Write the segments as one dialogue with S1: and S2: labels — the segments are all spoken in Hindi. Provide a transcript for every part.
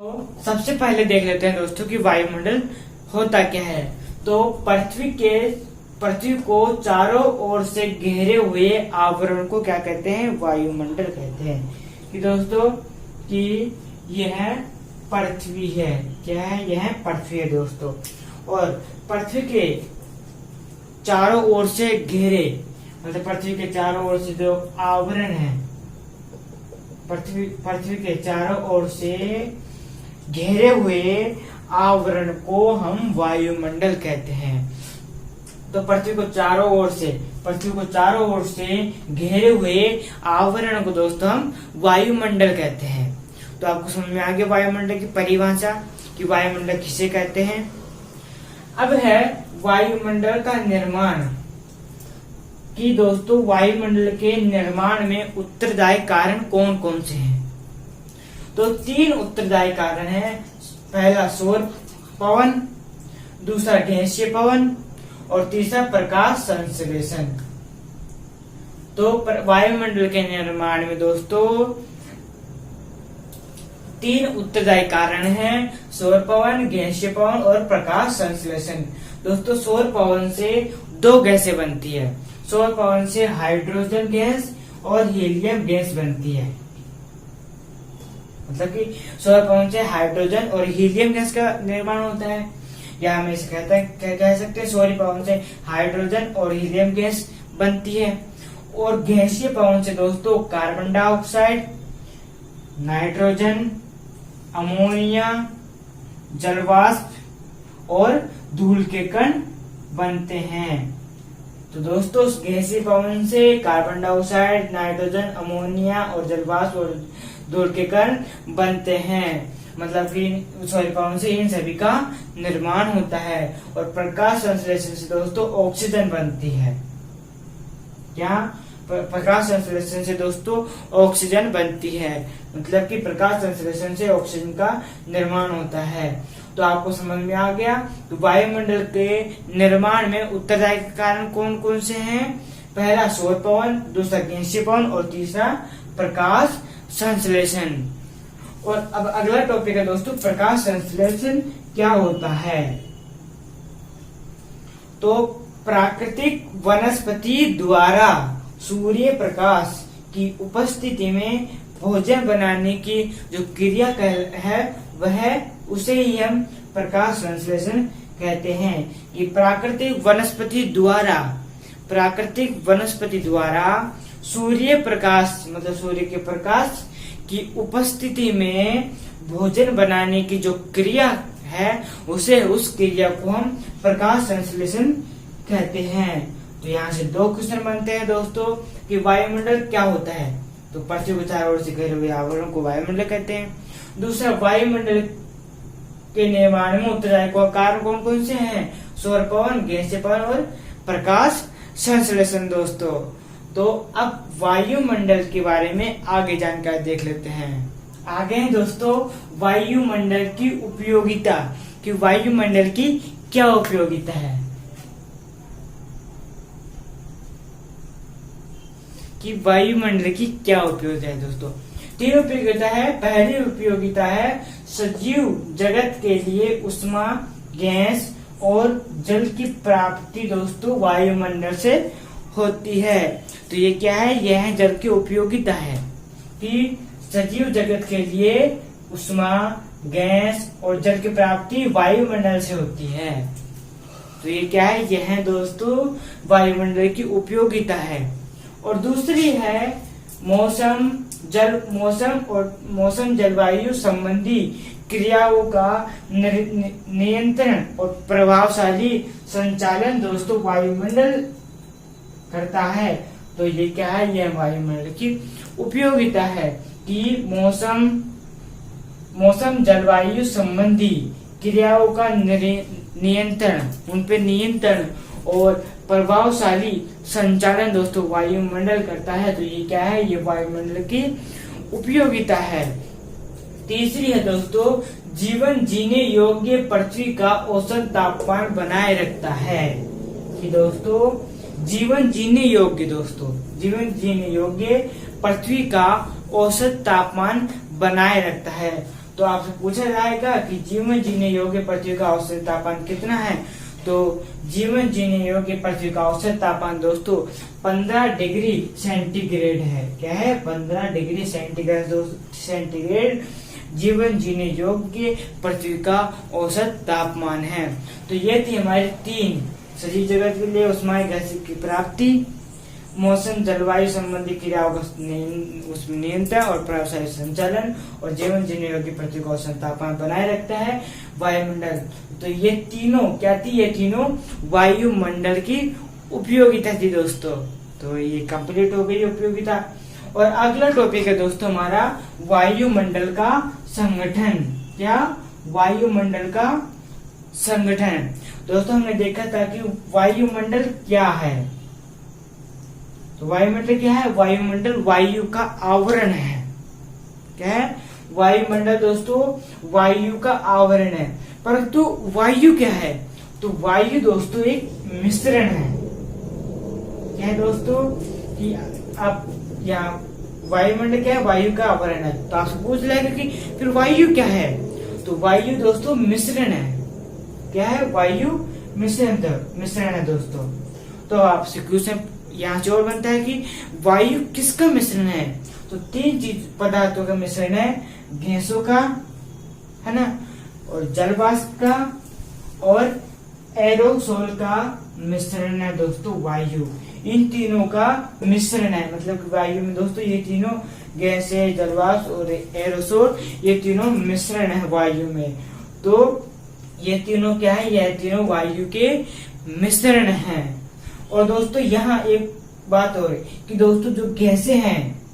S1: तो सबसे पहले देख लेते हैं दोस्तों कि वायुमंडल होता क्या है। तो पृथ्वी को चारों ओर से घेरे हुए आवरण को क्या कहते हैं? वायुमंडल कहते हैं। कि दोस्तों कि यह पृथ्वी है। क्या है? यह पृथ्वी है दोस्तों। और पृथ्वी के चारों ओर से घेरे, मतलब पृथ्वी के चारों ओर से जो आवरण है, पृथ्वी के चारों ओर से घेरे हुए आवरण को हम वायुमंडल कहते हैं। तो पृथ्वी को चारों ओर से घेरे हुए आवरण को दोस्तों हम वायुमंडल कहते हैं। तो आपको समझ में आ गया वायुमंडल की परिभाषा कि वायुमंडल किसे कहते हैं। अब है वायुमंडल का निर्माण। कि दोस्तों वायुमंडल के निर्माण में उत्तरदायी कारण कौन कौन से हैं? तो 3 उत्तरदायी कारण हैं। पहला सौर पवन, दूसरा गैसीय पवन और तीसरा प्रकाश संश्लेषण। तो वायुमंडल के निर्माण में दोस्तों 3 उत्तरदायी कारण हैं: सौर पवन, गैसीय पवन और प्रकाश संश्लेषण। दोस्तों सौर पवन से 2 गैसें बनती है। सौर पवन से हाइड्रोजन गैस और हीलियम गैस बनती है। मतलब कि सौर पवन से हाइड्रोजन और हीलियम गैस का निर्माण होता है, या हम इसे कह सकते हैं सौर पवन से हाइड्रोजन और हीलियम गैस बनती है। और गैसीय पवन से दोस्तों कार्बन डाइऑक्साइड, नाइट्रोजन, अमोनिया, जलवाष्प और धूल के कण बनते हैं। तो दोस्तों गैसीय पवन से कार्बन डाइऑक्साइड, नाइट्रोजन, अमोनिया और जलवाष्प और धूल के कण बनते हैं। मतलब कि सौर पवन से इन सभी का निर्माण होता है। और प्रकाश संश्लेषण से दोस्तों ऑक्सीजन बनती है। क्या? प्रकाश संश्लेषण से दोस्तों ऑक्सीजन बनती है। मतलब कि प्रकाश संश्लेषण से ऑक्सीजन का निर्माण होता है। तो आपको समझ में आ गया। तो वायुमंडल के निर्माण में उत्तरदायी कारण कौन कौन से हैं? पहला सौर पवन, दूसरा गैसीय पवन और तीसरा प्रकाश संश्लेषण। और अब अगला टॉपिक है दोस्तों प्रकाश संश्लेषण क्या होता है। तो प्राकृतिक वनस्पति द्वारा सूर्य प्रकाश की उपस्थिति में भोजन बनाने की जो क्रिया है वह उसे ही हम प्रकाश संश्लेषण कहते हैं। ये प्राकृतिक वनस्पति द्वारा सूर्य प्रकाश, मतलब सूर्य के प्रकाश की उपस्थिति में भोजन बनाने की जो क्रिया है उस क्रिया को हम प्रकाश संश्लेषण कहते हैं। तो यहाँ से 2 क्वेश्चन बनते हैं दोस्तों कि वायुमंडल क्या होता है। तो पृथ्वी को चारों ओर से घेरे हुए आवरण को वायुमंडल कहते हैं। दूसरा वायुमंडल के निर्माण में उत्तरदायी कारण कौन कौन से हैं? सौर पवन, गैसीय पवन और प्रकाश संश्लेषण दोस्तों। तो अब वायुमंडल के बारे में आगे जानकारी देख लेते हैं। आगे है दोस्तों वायुमंडल की उपयोगिता कि वायुमंडल की क्या उपयोगिता है। कि वायुमंडल की क्या उपयोगिता है दोस्तों? 3 उपयोगिता है। पहली उपयोगिता है सजीव जगत के लिए ऊष्मा, गैस और जल की प्राप्ति दोस्तों वायुमंडल से होती है। तो ये क्या है? यह है जल की उपयोगिता है कि सजीव जगत के लिए ऊष्मा, गैस और जल की प्राप्ति वायुमंडल से होती है। तो ये क्या है? यह है दोस्तों वायुमंडल की उपयोगिता है। और दूसरी है मौसम जलवायु संबंधी क्रियाओं का नियंत्रण और प्रभावशाली संचालन दोस्तों वायुमंडल करता है। तो ये क्या है? यह वायुमंडल की उपयोगिता है कि मौसम जलवायु संबंधी क्रियाओं का नियंत्रण, उन पे नियंत्रण और प्रभावशाली संचालन दोस्तों वायुमंडल करता है। तो ये क्या है? ये वायुमंडल की उपयोगिता है। तीसरी है दोस्तों जीवन जीने योग्य पृथ्वी का औसत तापमान बनाए रखता है। कि दोस्तों जीवन जीने योग्य पृथ्वी का औसत तापमान बनाए रखता है। तो आपसे पूछा जाएगा कि जीवन जीने योग्य पृथ्वी का औसत तापमान कितना है। तो जीवन जीने योग्य पृथ्वी का औसत तापमान दोस्तों 15 डिग्री सेंटीग्रेड है। क्या है? 15 डिग्री सेंटीग्रेड जीवन जीने योग्य पृथ्वी का औसत तापमान है। तो ये थी हमारी 3 सजीव जगत के लिए ऊष्मायन गैस की प्राप्ति, मौसम जलवायु संबंधी क्रियाओं का उसमें नियंत्रण और प्रभावशाली संचालन, और जीवन जीने योग्य पृथ्वी का औसत तापमान बनाए रखता है वायुमंडल। तो ये तीनों क्या थी? ये तीनों वायुमंडल की उपयोगिता थी दोस्तों। तो ये कंप्लीट हो गई उपयोगिता। और अगला टॉपिक है दोस्तों हमारा वायुमंडल का संगठन। क्या? वायुमंडल का संगठन। दोस्तों हमने देखा था कि वायुमंडल क्या है। तो वायुमंडल क्या है? वायुमंडल वायु का आवरण है। क्या है? वायुमंडल दोस्तों वायु का आवरण है। परंतु वायु क्या है? तो वायु दोस्तों एक मिश्रण है। क्या है दोस्तों? कि आप यहाँ वायुमंडल क्या है? वायु का आवरण है। तो आपसे पूछ लेगा कि फिर वायु क्या है? तो वायु दोस्तों मिश्रण है। क्या है? वायु मिश्रण है दोस्तों। तो आपसे क्वेश्चन यहाँ से और बनता है कि वायु किसका मिश्रण है? तो 3 चीज पदार्थों का मिश्रण है, गैसों का, है ना, और जल वाष्प का और एरोसोल का मिश्रण है दोस्तों वायु। इन तीनों का मिश्रण है, मतलब कि वायु में दोस्तों ये तीनों गैसें, जल वाष्प और एरोसोल, ये तीनों मिश्रण है वायु में। तो ये तीनों क्या है? ये तीनों वायु के मिश्रण हैं। और दोस्तों यहाँ एक बात और कि दोस्तों जो गैसें हैं,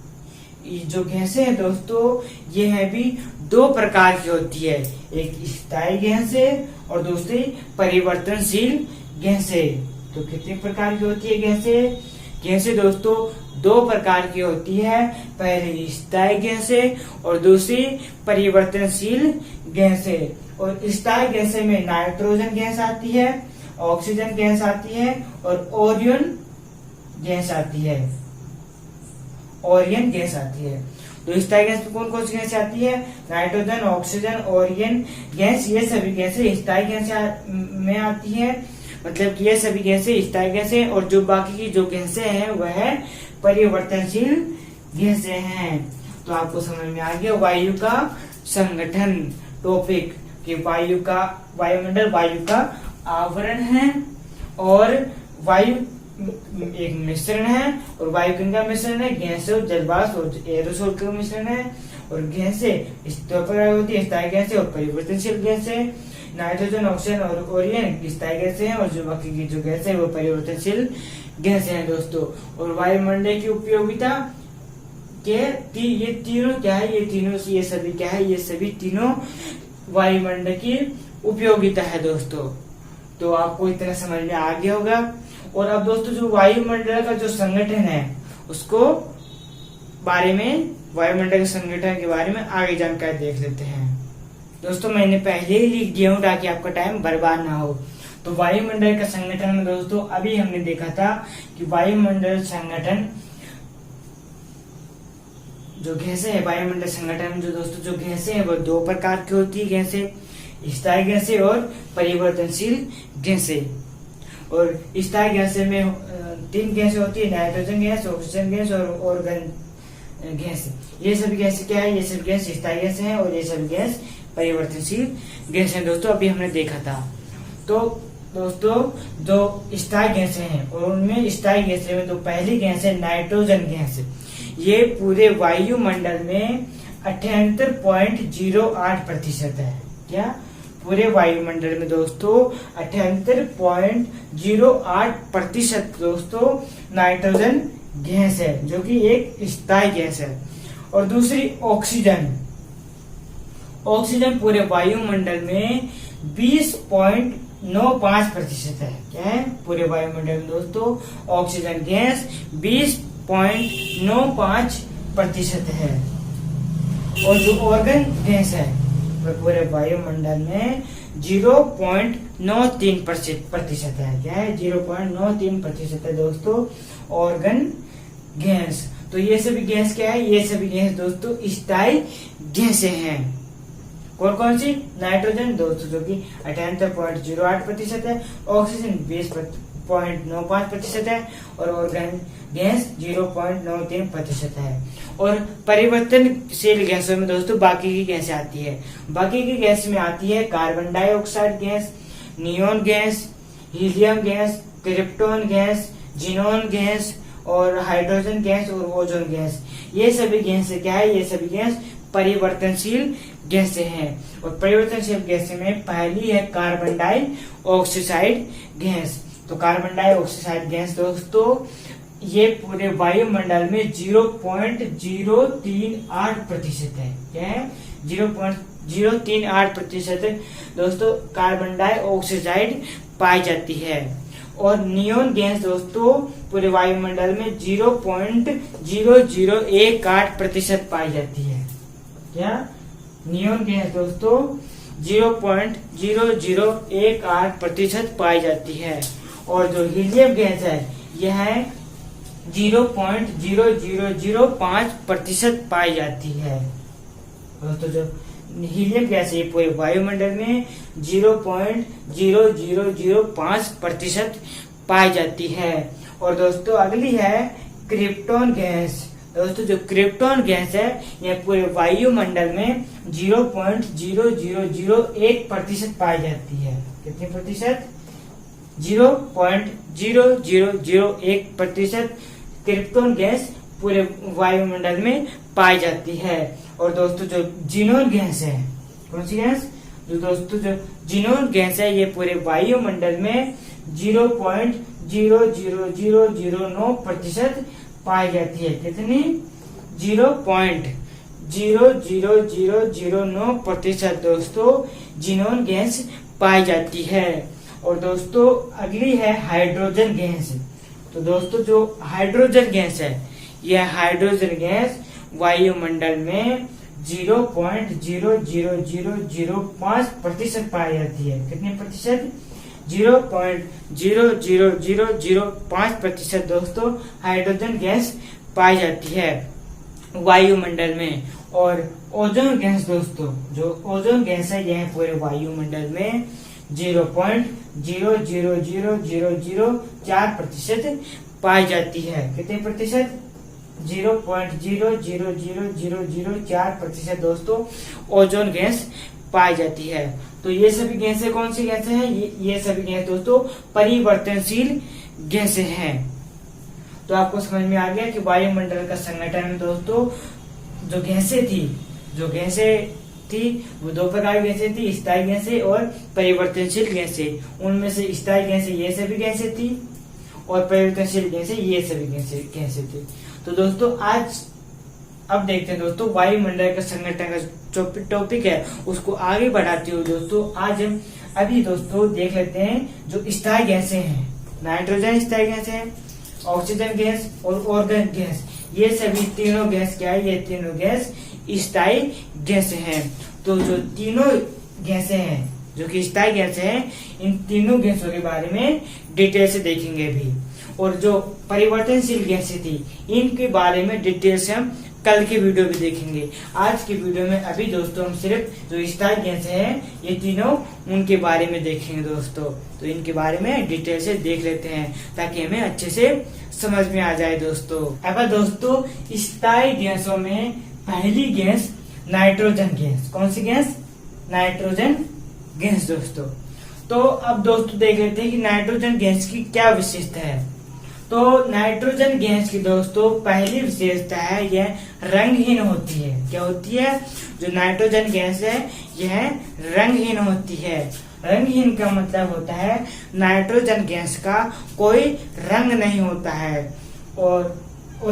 S1: जो गैसें हैं दोस्तों, ये है भी 2 प्रकार की होती है। एक स्थायी गैस है और दूसरी परिवर्तनशील गैसें। तो कितने प्रकार की होती है गैसें? गैसें दोस्तों 2 प्रकार की होती है। पहली स्थायी गैसें और दूसरी परिवर्तनशील गैसें। और स्थायी गैसें में नाइट्रोजन गैस आती है, ऑक्सीजन गैस आती है और ओरियन गैस आती है। ओरियन गैस आती है। तो स्थायी गैस में कौन कौन सी गैस आती है? नाइट्रोजन, ऑक्सीजन, ओरियन गैस, ये सभी गैसें स्थायी गैस में आती है। मतलब कि ये सभी गैसें स्थायी गैसें, और जो बाकी की जो गैसें हैं वह परिवर्तनशील गैसें हैं। तो आपको समझ में आ गया वायु का संगठन टॉपिक कि वायुमंडल वायु का आवरण है और वायु एक मिश्रण है, और वायु किनका मिश्रण है? गैसों, जलवाष्प और एरोसोल का मिश्रण है। और गैसें इस 2 प्रकार होती है, स्थायी गैसें और परिवर्तनशील गैसें। नाइट्रोजन, ऑक्सीजन और ओरियन स्थायी गैसें हैं, और जो बाकी की जो गैसें वो परिवर्तनशील गैसें हैं दोस्तों। और वायुमंडल की उपयोगिता के ये तीनों क्या है? ये सभी क्या है? ये सभी तीनों वायुमंडल की उपयोगिता है दोस्तों। तो आपको इतना समझ में आ गया होगा। और अब दोस्तों जो वायुमंडल का जो संगठन है उसको बारे में, वायुमंडल के संगठन के बारे में आगे जानकारी देख लेते हैं। दोस्तों मैंने पहले ही लिख दिया हूँ ताकि आपका टाइम बर्बाद ना हो। तो वायुमंडल का संगठन में दोस्तों अभी हमने देखा था कि वायुमंडल संगठन जो गैसें है, वायुमंडल संगठन में जो दोस्तों जो गैसें हैं वो 2 प्रकार की होती है गैसें, स्थायी गैसें और परिवर्तनशील गैसें। और स्थायी गैसें में 3 गैसें होती है, नाइट्रोजन गैस, ऑक्सीजन गैस और ऑर्गन गैस। ये सभी गैसें क्या है? ये सभी गैस स्थायी गैसें हैं और ये सभी गैस परिवर्तनशील गैस हैं दोस्तों, अभी हमने देखा था। तो दोस्तों जो स्थायी गैसें हैं और उनमें स्थायी गैसें में तो पहली गैस है नाइट्रोजन गैस। ये पूरे वायुमंडल में 78.08% है। क्या? पूरे वायुमंडल में दोस्तों 78.08% दोस्तों नाइट्रोजन गैस है, जो कि एक स्थायी गैस है। और दूसरी ऑक्सीजन। ऑक्सीजन पूरे वायुमंडल में 20.95% है। क्या है? पूरे वायुमंडल में दोस्तों ऑक्सीजन गैस 20.95% है। और जो ऑर्गन गैस है वह पूरे वायुमंडल में 0.93% है। क्या है? 0.93% है दोस्तों ऑर्गन गैस। तो ये सभी गैस क्या है? ये सभी गैस दोस्तों स्थायी गैसें हैं। कौन कौन सी? नाइट्रोजन दोस्तों जो कि 78.08% है, ऑक्सीजन 20.95% है और ऑर्गेनिक गैस 0.93% है। और परिवर्तनशील गैसों में दोस्तों बाकी की गैसें आती है। बाकी की गैस में आती है carbon dioxide gas, neon gas, helium gas, krypton gas, xenon gas और हाइड्रोजन गैस और ओजोन गैस। ये सभी गैसें क्या है? ये सभी गैस परिवर्तनशील गैसें हैं। और परिवर्तनशील गैसें में पहली है कार्बन डाइऑक्साइड गैस। तो कार्बन डाइऑक्साइड गैस दोस्तों ये पूरे वायुमंडल में 0.038% है। क्या है? 0.038% दोस्तों कार्बन डाइऑक्साइड पाई जाती है। और नियोन गैस दोस्तों पूरे वायुमंडल में 0.0018% पाई जाती है। क्या? नियोन गैस दोस्तों 0.0018% पाई जाती है। और जो हीलियम गैस है यह 0.0005% पाई जाती है। दोस्तों जो हीलियम गैस है पूरे वायुमंडल में 0.0005% पाई जाती है। और दोस्तों अगली है क्रिप्टॉन गैस। दोस्तों जो क्रिप्टॉन गैस है यह पूरे वायुमंडल में 0.0001% पाई जाती है। कितने प्रतिशत? 0.0001% क्रिप्टॉन गैस पूरे वायुमंडल में पाई जाती है। और दोस्तों जो जिनोन गैस है, कौन सी गैस? दोस्तों जो जिनोन गैस है ये पूरे वायुमंडल में 0.00009% पाई जाती है। कितनी? 0.00009% दोस्तों जिनोन गैस पाई जाती है। और दोस्तों अगली है हाइड्रोजन गैस। तो दोस्तों जो हाइड्रोजन गैस है यह हाइड्रोजन गैस वायुमंडल में 0.00005% पाई जाती है। कितने प्रतिशत? 0.00005% दोस्तों हाइड्रोजन गैस पाई जाती है वायुमंडल में। और ओजोन गैस दोस्तों जो ओजोन गैस है यह पूरे वायुमंडल में 0.00004% पाई जाती है। कितने प्रतिशत? 0.00004% दोस्तों ओजोन गैस पाई जाती है। तो ये सभी गैसें कौन सी गैसें हैं? ये सभी गैस दोस्तों परिवर्तनशील गैसें हैं। तो आपको समझ में आ गया कि वायुमंडल का संगठन में दोस्तों जो गैसें थी वो दो प्रकार की गैसें थी, स्थायी गैसें और परिवर्तनशील गैसें। उनमें से स्थायी गैसें ये सभी गैसें थी और परिवर्तनशील गैसें ये सभी गैसें थी। तो दोस्तों अब देखते हैं दोस्तों वायुमंडल का संगठन का जो टॉपिक है उसको आगे बढ़ाते हुए दोस्तों आज हम अभी दोस्तों देख लेते हैं जो स्थायी गैसें हैं। नाइट्रोजन स्थायी गैस है, ऑक्सीजन गैस और ऑर्गन गैस। ये सभी तीनों गैस क्या है? ये तीनों गैस स्थायी गैसें हैं। तो जो तीनों गैसें हैं जो कि स्थायी गैसें हैं इन तीनों गैसों के बारे में डिटेल से देखेंगे अभी। और जो परिवर्तनशील गैसें थी इनके बारे में डिटेल से हम कल के वीडियो भी देखेंगे। आज की वीडियो में अभी दोस्तों हम सिर्फ जो स्थायी गैसें हैं ये तीनों उनके बारे में देखेंगे दोस्तों। तो इनके बारे में डिटेल से देख लेते हैं ताकि हमें अच्छे से समझ में आ जाए दोस्तों। अब दोस्तों स्थायी गैसों में पहली गैस नाइट्रोजन गैस। कौन सी गैस? नाइट्रोजन गैस दोस्तों। तो अब दोस्तों देख लेते हैं कि नाइट्रोजन गैस की क्या विशेषता है। तो नाइट्रोजन गैस की दोस्तों पहली विशेषता है यह रंगहीन होती है। क्या होती है? जो नाइट्रोजन गैस है यह रंगहीन होती है। रंगहीन का मतलब होता है नाइट्रोजन गैस का कोई रंग नहीं होता है। और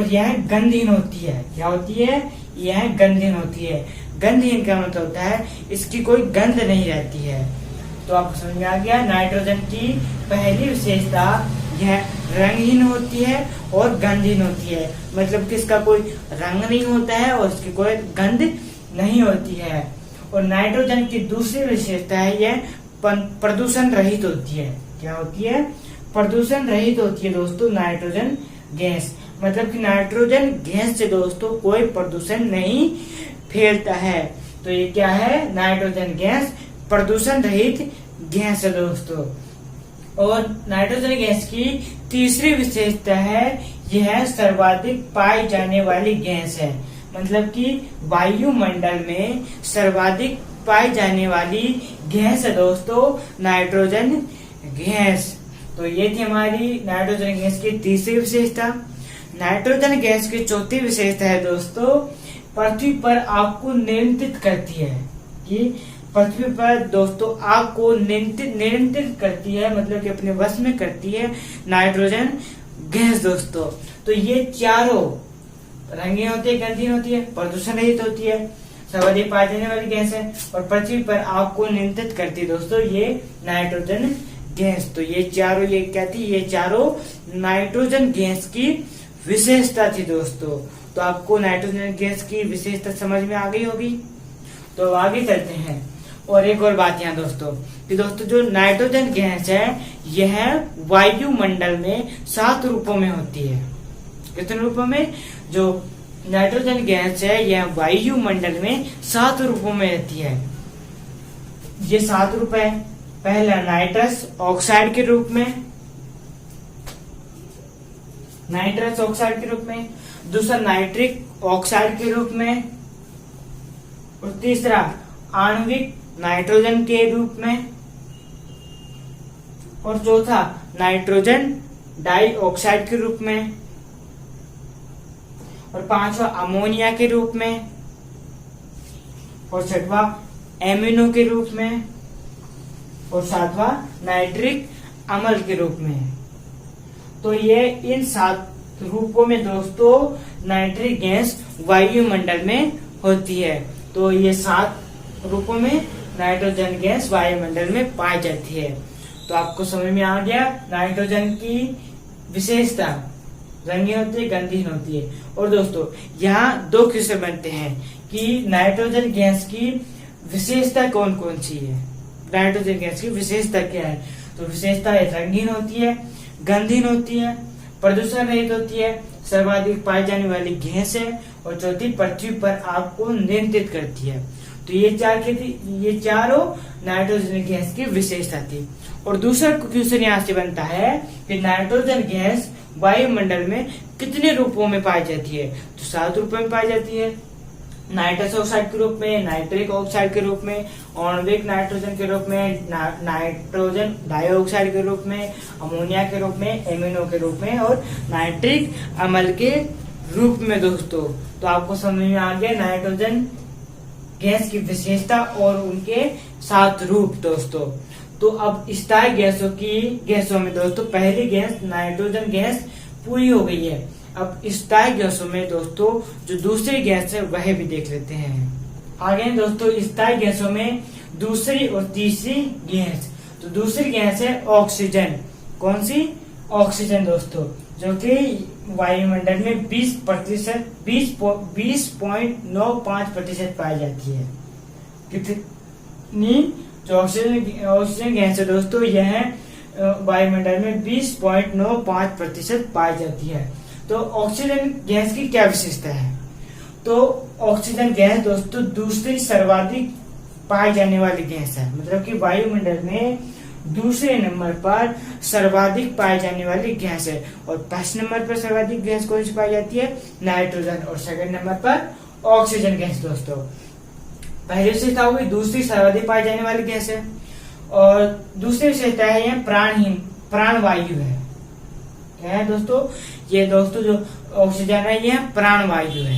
S1: यह गंधहीन होती है। क्या होती है? यह गंधहीन होती है। गंधहीन का मतलब होता है इसकी कोई गंध नहीं रहती है। तो आपको समझ में आ गया नाइट्रोजन की पहली विशेषता यह रंगहीन होती है और गंधहीन होती है। मतलब कि इसका कोई रंग नहीं होता है और इसकी कोई गंध नहीं होती है। और नाइट्रोजन की दूसरी विशेषता है यह प्रदूषण रहित होती है। क्या होती है? प्रदूषण रहित होती है दोस्तों नाइट्रोजन गैस। मतलब कि नाइट्रोजन गैस से दोस्तों कोई प्रदूषण नहीं फैलता है। तो तो ये क्या है, नाइट्रोजन गैस प्रदूषण रहित गैस है दोस्तों। और नाइट्रोजन गैस की तीसरी विशेषता है, यह सर्वाधिक पाई जाने वाली गैस है। मतलब कि वायुमंडल में सर्वाधिक पाई जाने वाली गैस है दोस्तों नाइट्रोजन गैस। तो ये थी हमारी नाइट्रोजन गैस की तीसरी विशेषता। नाइट्रोजन गैस की चौथी विशेषता है दोस्तों, पृथ्वी पर आग को नियंत्रित करती है। कि पृथ्वी पर दोस्तों आग को नियंत्रित करती है, मतलब कि अपने वश में करती है नाइट्रोजन गैस दोस्तों। तो ये चारों रंगीन होती है, गंधीन होती है, प्रदूषण रहित होती है, सर्वाधिक पाई जाने वाली गैस है और पृथ्वी पर आग को नियंत्रित करती है दोस्तों ये नाइट्रोजन गैस। तो ये चारों, ये क्या थी, ये चारों नाइट्रोजन गैस की विशेषता थी दोस्तों। तो आपको नाइट्रोजन गैस की विशेषता समझ में आ गई होगी। तो आगे चलते हैं। और एक और बात यहाँ दोस्तों कि दोस्तों जो नाइट्रोजन गैस है यह वायुमंडल में 7 रूपों में होती है। कितने रूपों में? जो नाइट्रोजन गैस है यह वायुमंडल में 7 रूपों में रहती है। ये 7 रूप है। पहला नाइट्रस ऑक्साइड के रूप में, नाइट्रस ऑक्साइड के रूप में, दूसरा नाइट्रिक ऑक्साइड के रूप में, और तीसरा आणविक नाइट्रोजन के रूप में, और चौथा नाइट्रोजन डाइऑक्साइड के रूप में, और पांचवा अमोनिया के रूप में, और छठवा एमिनो के रूप में, और सातवां नाइट्रिक अम्ल के रूप में। तो ये इन 7 रूपों में दोस्तों नाइट्रिक गैस वायुमंडल में होती है। तो ये 7 रूपों में नाइट्रोजन गैस वायुमंडल में पाई जाती है। तो आपको समझ में आ गया नाइट्रोजन की विशेषता, रंगीन होती है, गंधीन होती है। और दोस्तों यहाँ 2 क्वेश्चन बनते हैं कि नाइट्रोजन गैस की विशेषता कौन कौन सी है। नाइट्रोजन गैस की विशेषता क्या है? तो विशेषता रंगीन होती है, गंधीन होती है, प्रदूषण रहित होती है, सर्वाधिक पाई जाने वाली गैस है, और चौथी पृथ्वी पर आग को नियंत्रित करती है। तो ये चारों नाइट्रोजन गैस की विशेषता थी। और दूसरा क्वेश्चन यहाँ से बनता है कि नाइट्रोजन गैस वायुमंडल में कितने रूपों में पाई जाती है? तो 7 रूपों में पाई जाती है। नाइट्रस ऑक्साइड के रूप में, नाइट्रिक ऑक्साइड के रूप में, आणविक नाइट्रोजन के रूप में, नाइट्रोजन डाइऑक्साइड के रूप में, अमोनिया के रूप में, एमिनो के रूप में, और नाइट्रिक अम्ल के रूप में दोस्तों। तो आपको समझ में आ गया नाइट्रोजन गैस की विशेषता और उनके 7 रूप दोस्तों। तो अब स्थायी गैसों में दोस्तों पहली गैस नाइट्रोजन गैस पूरी हो गई है। अब स्थायी गैसों में दोस्तों जो दूसरी गैस है वह भी देख लेते हैं। आगे दोस्तों स्थायी गैसों में दूसरी और तीसरी गैस। तो दूसरी गैस है ऑक्सीजन। कौन सी? ऑक्सीजन दोस्तों, जो कि वायुमंडल में 20.95% पाई जाती है। कितनी? जो ऑक्सीजन गैस है दोस्तों यह वायुमंडल में 20.95% पाई जाती है। तो ऑक्सीजन गैस की क्या विशेषता है? तो ऑक्सीजन गैस दोस्तों दूसरी सर्वाधिक पाई जाने वाली गैस है। मतलब कि वायुमंडल में दूसरे नंबर पर सर्वाधिक पाई जाने वाली गैस है। और फर्स्ट नंबर पर सर्वाधिक गैस कौन सी पाई जाती है? नाइट्रोजन। और सेकंड नंबर पर ऑक्सीजन गैस दोस्तों। पहली विशेषता होगी दूसरी सर्वाधिक पाई जाने वाली गैस है। और दूसरी विशेषता है यह प्राणवायु है। क्या है दोस्तों? ये दोस्तों जो ऑक्सीजन है यह प्राणवायु है।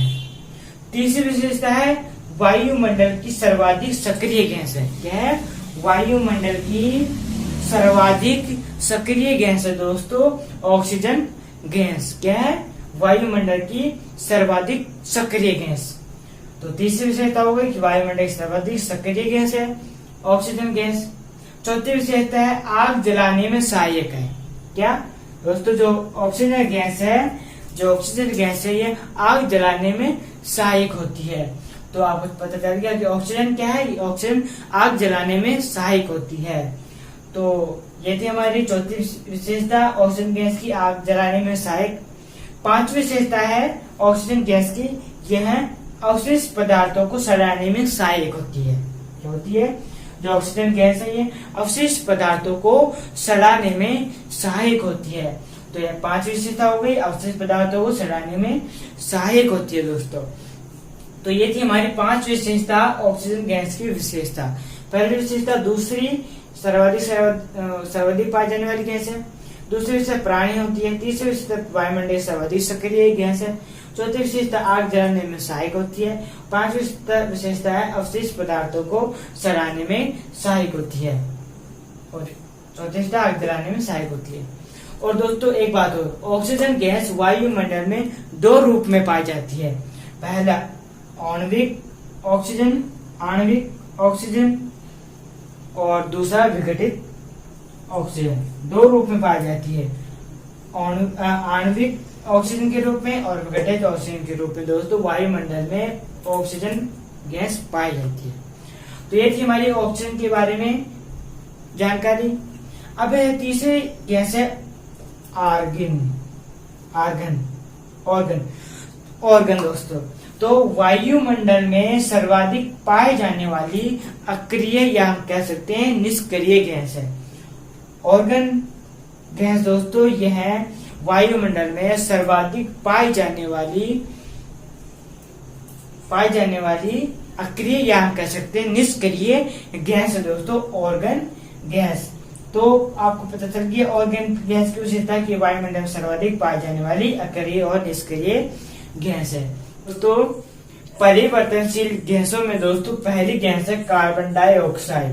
S1: तीसरी विशेषता है वायुमंडल की सर्वाधिक सक्रिय गैस है। क्या है? वायुमंडल की सर्वाधिक सक्रिय गैस है दोस्तों ऑक्सीजन गैस। क्या है? वायुमंडल की सर्वाधिक सक्रिय गैस। तो तीसरी विशेषता हो गई कि वायुमंडल की सर्वाधिक सक्रिय गैस है ऑक्सीजन गैस। चौथी विशेषता है आग जलाने में सहायक है। क्या दोस्तों? जो ऑक्सीजन गैस है ये आग जलाने में सहायक होती है। तो आपको पता चल गया कि ऑक्सीजन क्या है? ऑक्सीजन आग जलाने में सहायक होती है। तो ये थी हमारी चौथी विशेषता ऑक्सीजन गैस की, आग जलाने में सहायक। पांचवी विशेषता है ऑक्सीजन गैस की, यह अवशिष्ट पदार्थों को सड़ाने में सहायक होती है। क्या होती है? जो ऑक्सीजन गैस है ये अवशिष्ट पदार्थों को सड़ाने में सहायक होती है। तो यह 5 विशेषता हो गई, अवशिष्ट पदार्थों को सड़ाने में सहायक होती है दोस्तों। तो ये थी हमारी 5 विशेषता ऑक्सीजन गैस की विशेषता। पहली विशेषता दूसरी सर्वाधिक पाई जाने वाली गैस है। दूसरी विशेषता प्राणी होती है। तीसरी विशेषता वायुमंडल सर्वाधिक सक्रिय गैस है। चौथी विशेषता आग जलाने में सहायक होती है। पांचवी विशेषता है अवशिष्ट पदार्थों को सड़ाने में सहायक होती है। और चौथी विशेषता आग जलाने में सहायक होती है। और दोस्तों एक बात और, ऑक्सीजन गैस वायुमंडल में 2 रूप में पाई जाती है। पहला आणविक ऑक्सीजन और दूसरा विघटित ऑक्सीजन। 2 रूप में पाई जाती है, आणविक ऑक्सीजन के रूप में और विघटित ऑक्सीजन के रूप में दोस्तों वायुमंडल में ऑक्सीजन गैस पाई जाती है। तो ये थी हमारी ऑक्सीजन के बारे में जानकारी। अब तीसरी गैस है ऑर्गन दोस्तों। तो वायुमंडल में सर्वाधिक पाई जाने वाली अक्रिय या हम कह सकते हैं निष्क्रिय गैस है ऑर्गन गैस दोस्तों। यह वायुमंडल में सर्वाधिक पाई जाने वाली अक्रिय या हम कह सकते हैं निष्क्रिय गैस है दोस्तों ऑर्गन गैस। तो आपको पता चल गया ऑर्गन गैस की विशेषता की वायुमंडल में सर्वाधिक पाई जाने वाली अक्रिय और निष्क्रिय गैस है। तो परिवर्तनशील गैसों में दोस्तों पहली गैस है कार्बन डाइऑक्साइड।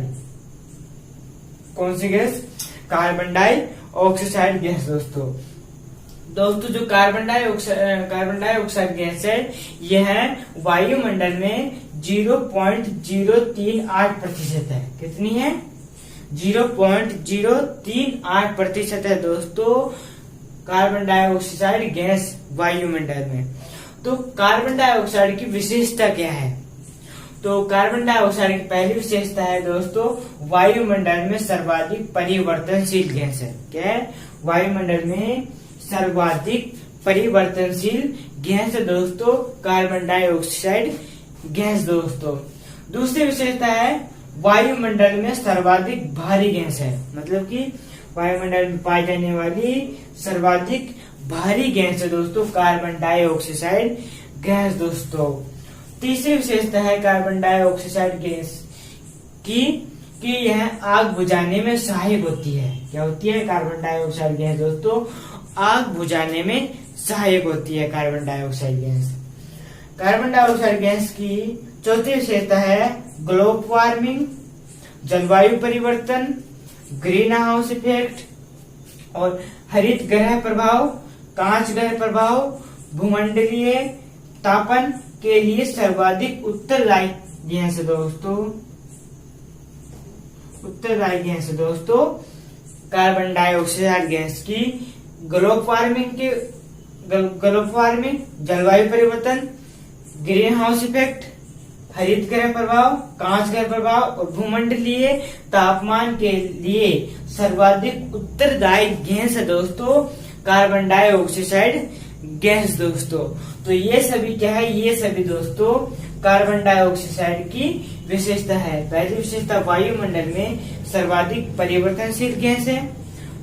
S1: कौन सी गैस? कार्बन डाइऑक्साइड गैस दोस्तों। जो कार्बन डाइऑक्साइड गैस है यह वायुमंडल में 0.038% है। कितनी है? 0.038% है दोस्तों कार्बन डाइऑक्साइड गैस वायुमंडल में। तो कार्बन डाइऑक्साइड की विशेषता क्या है? तो कार्बन डाइऑक्साइड की पहली विशेषता है दोस्तों वायुमंडल में सर्वाधिक परिवर्तनशील गैस है। क्या है? वायुमंडल में सर्वाधिक परिवर्तनशील गैस है दोस्तों कार्बन डाइऑक्साइड गैस दोस्तों। दूसरी विशेषता है वायुमंडल में सर्वाधिक भारी गैस है, मतलब कि वायुमंडल में पाई जाने वाली सर्वाधिक भारी गैस है दोस्तों कार्बन डाइऑक्साइड गैस दोस्तों। तीसरी विशेषता है कार्बन डाइऑक्साइड गैस कि यह आग बुझाने में सहायक होती है। क्या होती है? कार्बन डाइऑक्साइड गैस दोस्तों आग बुझाने में सहायक होती है carbon dioxide gas. Carbon dioxide gas की चौथी विशेषता है ग्लोबल वार्मिंग, जलवायु परिवर्तन, ग्रीन हाउस इफेक्ट और हरित ग्रह प्रभाव, कांच ग्रह प्रभाव, भूमंडलीय तापन के लिए सर्वाधिक उत्तरदायी गैस दोस्तों कार्बन डाइऑक्साइड गैस की ग्लोबल वार्मिंग, जलवायु परिवर्तन, ग्रीन हाउस इफेक्ट, हरित ग्रह प्रभाव, कांच ग्रह प्रभाव और भूमंडलीय तापमान के लिए सर्वाधिक उत्तरदायी गैस है दोस्तों कार्बन डाइऑक्साइड गैस दोस्तों। तो ये सभी क्या है? ये सभी दोस्तों कार्बन डाइऑक्साइड की विशेषता है। पहली विशेषता वायुमंडल में सर्वाधिक परिवर्तनशील गैस है।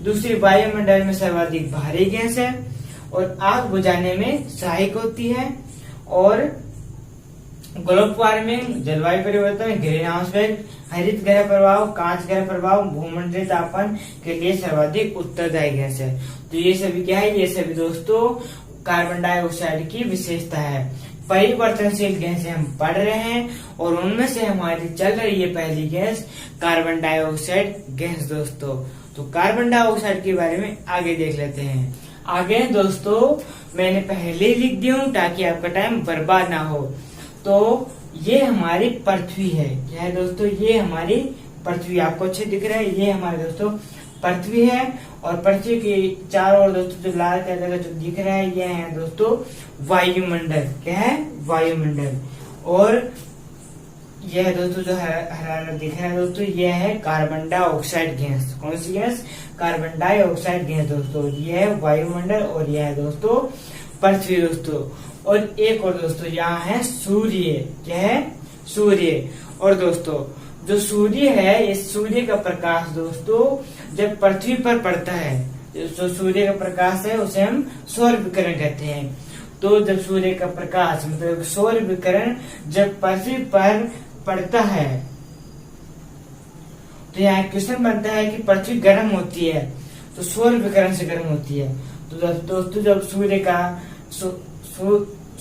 S1: दूसरी वायुमंडल में सर्वाधिक भारी गैस है और आग बुझाने में सहायक होती है। और ग्लोबल वार्मिंग, जलवायु परिवर्तन, ग्रीन हाउस इफेक्ट, हरित ग्रह प्रभाव, कांच ग्रह प्रभाव, भूमंडलीय तापमान के लिए सर्वाधिक उत्तरदायी गैस है। तो ये सभी क्या है? ये सभी दोस्तों कार्बन डाइऑक्साइड की विशेषता है। परिवर्तनशील गैसें हम पढ़ रहे हैं और उनमें से हमारी चल रही है पहली गैस कार्बन डाइऑक्साइड गैस दोस्तों। तो कार्बन डाइऑक्साइड के बारे में आगे देख लेते हैं। आगे दोस्तों मैंने पहले ही लिख दिया हूँ ताकि आपका टाइम बर्बाद ना हो। तो ये हमारी पृथ्वी है। क्या है दोस्तों? ये हमारी पृथ्वी आपको अच्छे दिख रहा है। ये हमारे दोस्तों पृथ्वी है और पृथ्वी के चारों ओर दोस्तों जो लाल कलर का जो दिख रहा है ये है दोस्तों वायुमंडल। क्या है? वायुमंडल। और यह दोस्तों जो हरा दिख रहा है दोस्तों ये है कार्बन डाइऑक्साइड गैस। कौन सी गैस? कार्बन डाइऑक्साइड गैस दोस्तों। ये है वायुमंडल और यह है दोस्तों पृथ्वी दोस्तों। और एक और दोस्तों यहाँ है सूर्य। क्या है? सूर्य। और दोस्तों जो सूर्य है, इस सूर्य का प्रकाश दोस्तों जब पृथ्वी पर पड़ता है, जो सूर्य का प्रकाश है उसे हम सौर विकिरण कहते हैं। तो जब सूर्य का प्रकाश मतलब सौर विकिरण जब पृथ्वी पर पड़ता है तो यहाँ क्वेश्चन बनता है कि पृथ्वी गर्म होती है तो सौर विकिरण से गर्म होती है। तो दोस्तों जब सूर्य का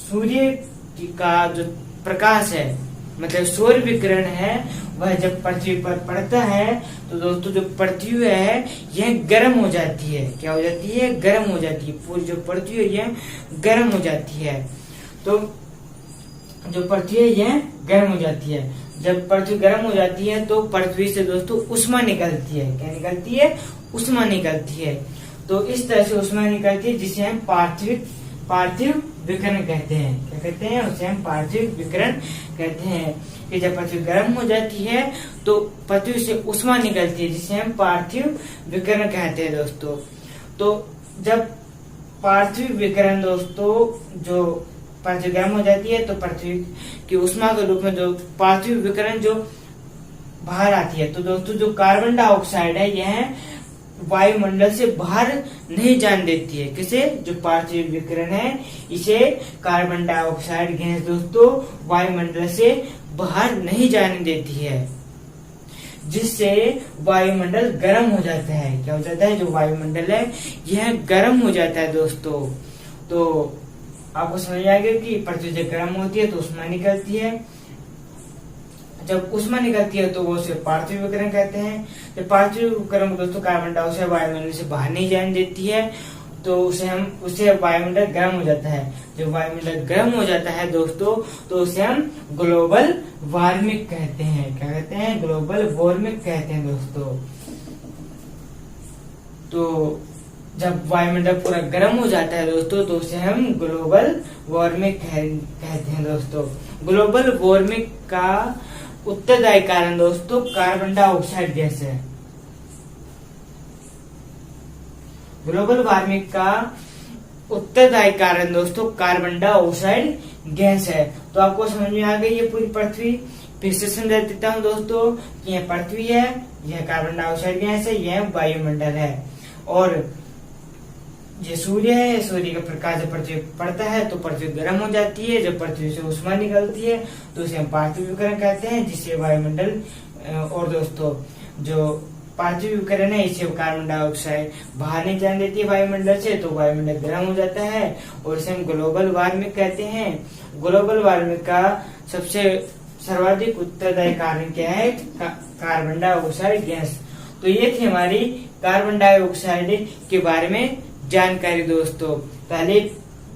S1: सूर्य का जो प्रकाश है मतलब सौर विकिरण है वह जब पृथ्वी पर पड़ता है तो दोस्तों जो पृथ्वी है यह गर्म हो जाती है। क्या हो जाती है? गर्म हो जाती है। पूरी जो पृथ्वी है यह गर्म हो जाती है। तो जो पृथ्वी है यह गर्म हो जाती है। जब पृथ्वी गर्म हो जाती है तो पृथ्वी से दोस्तों उष्मा निकलती है। क्या निकलती है? उष्मा निकलती है। तो इस तरह से उष्मा निकलती है जिसे हम पार्थिव विकिरण कहते हैं। क्या कहते हैं? उसे हम पार्थिव विकिरण कहते हैं कि जब पृथ्वी गर्म हो जाती है तो पृथ्वी से उष्मा निकलती है जिसे हम पार्थिव विकिरण कहते हैं दोस्तों। तो जब पार्थिव विकिरण दोस्तों जो पृथ्वी गर्म हो जाती है तो पृथ्वी की उष्मा के रूप में जो पार्थिव विकिरण जो बाहर आती है तो दोस्तों जो कार्बन डाइऑक्साइड है यह वायुमंडल से बाहर नहीं जाने देती है। किसे? जो पार्थिव विकिरण है इसे कार्बन डाइऑक्साइड गैस दोस्तों वायुमंडल से बाहर नहीं जाने देती है, जिससे वायुमंडल गर्म हो जाता है। क्या हो जाता है? जो वायुमंडल है यह गर्म हो जाता है दोस्तों। तो आपको समझ आ गया कि पृथ्वी जब गर्म होती है तो उष्मा निकलती है। जब उष्मा निकलती है तो वो उसे पार्थिव विकिरण कहते हैं। जब पार्थिव विकिरण दोस्तों कार्बन डाइऑक्साइड वायुमंडल से बाहर नहीं जाने देती है तो उसे वायुमंडल गर्म हो जाता है। जब वायुमंडल गर्म हो जाता है दोस्तों तो उसे हम ग्लोबल वार्मिंग कहते हैं। क्या कहते हैं? ग्लोबल वार्मिंग कहते हैं दोस्तों। तो जब वायुमंडल पूरा गर्म हो जाता है दोस्तों तो उसे हम ग्लोबल वार्मिंग कहते हैं दोस्तों। ग्लोबल वार्मिंग का उत्तरदायी कारण दोस्तों कार्बन डाइऑक्साइड गैस है। ग्लोबल वार्मिंग का उत्तरदायी कारण दोस्तों कार्बन डाइऑक्साइड गैस है। तो आपको समझ में आ गई ये पूरी पृथ्वी। फिर से समझा देता हूँ दोस्तों कि यह पृथ्वी है, यह कार्बन डाइऑक्साइड गैस है, यह वायुमंडल है और ये सूर्य है। सूर्य का प्रकाश जब पृथ्वी पड़ता है तो पृथ्वी गर्म हो जाती है। जब पृथ्वी से उष्मा निकलती है तो उसे हम पार्थिव विकिरण कहते हैं जिससे वायुमंडल और दोस्तों जो पार्थिव विकिरण है इसे कार्बन डाइऑक्साइड बाहर नहीं जाने देती है वायुमंडल से तो वायुमंडल गर्म हो जाता है और इसे हम ग्लोबल वार्मिंग कहते हैं। ग्लोबल वार्मिंग का सबसे सर्वाधिक उत्तरदायी कारण क्या है? Carbon dioxide gas. तो ये थी हमारी कार्बन डाइऑक्साइड के बारे में जानकारी दोस्तों। पहले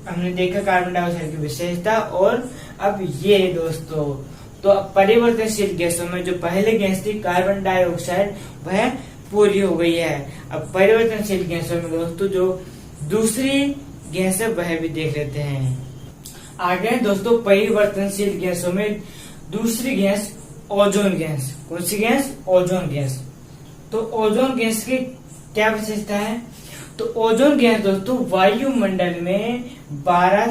S1: हमने देखा कार्बन डाइऑक्साइड की विशेषता और अब ये दोस्तों तो परिवर्तनशील गैसों में जो पहले गैस थी कार्बन डाइऑक्साइड वह पूरी हो गई है। अब परिवर्तनशील गैसों में दोस्तों जो दूसरी गैस है वह भी देख लेते हैं। आगे दोस्तों परिवर्तनशील गैसों में दूसरी गैस ओजोन गैस। कौन सी गैस? Ozone gas. तो ओजोन गैस की क्या विशेषता है? तो ओजोन गैस दोस्तों वायुमंडल में 12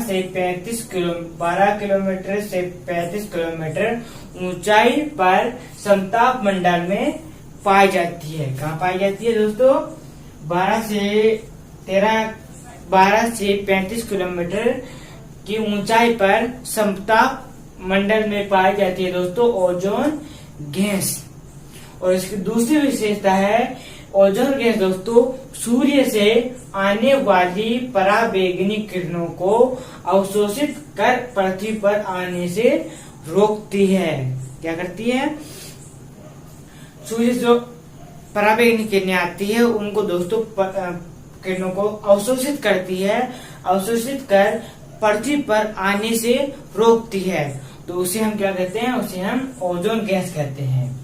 S1: किलोमीटर से 35 किलोमीटर ऊंचाई पर समताप मंडल में पाई जाती है। कहाँ पाई जाती है दोस्तों? 12 से 35 किलोमीटर की ऊंचाई पर समताप मंडल में पाई जाती है दोस्तों ओजोन गैस। और इसकी दूसरी विशेषता है ओजोन गैस दोस्तों सूर्य से आने वाली पराबैंगनी किरणों को अवशोषित कर पृथ्वी पर आने से रोकती है। क्या करती है? सूर्य से जो पराबैंगनी किरणें आती है उनको दोस्तों किरणों को अवशोषित करती है, अवशोषित कर पृथ्वी पर आने से रोकती है। तो उसे हम क्या कहते हैं? उसे हम ओजोन गैस कहते हैं।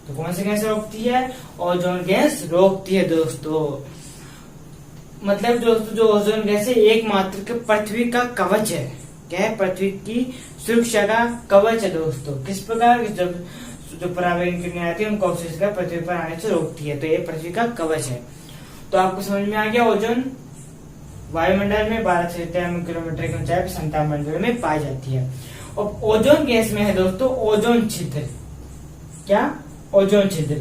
S1: तो कौन सी गैस रोकती है? ओजोन गैस रोकती है दोस्तों। मतलब दोस्तों जो ओजोन गैस है एकमात्र पृथ्वी का कवच है। क्या है? पृथ्वी की सुरक्षा का कवच है दोस्तों। किस प्रकार? जब जो पराबैंगनी किरणें आती है उनको अवशोषित कर पृथ्वी पर आने से रोकती है। तो ये पृथ्वी का कवच है। तो आपको समझ में आ गया ओजोन वायुमंडल में 12 से 13 किलोमीटर की ऊंचाई पर समताप मंडल में पाई जाती है। और ओजोन गैस में है दोस्तों ओजोन छिद्र। क्या? ओजोन छिद्र।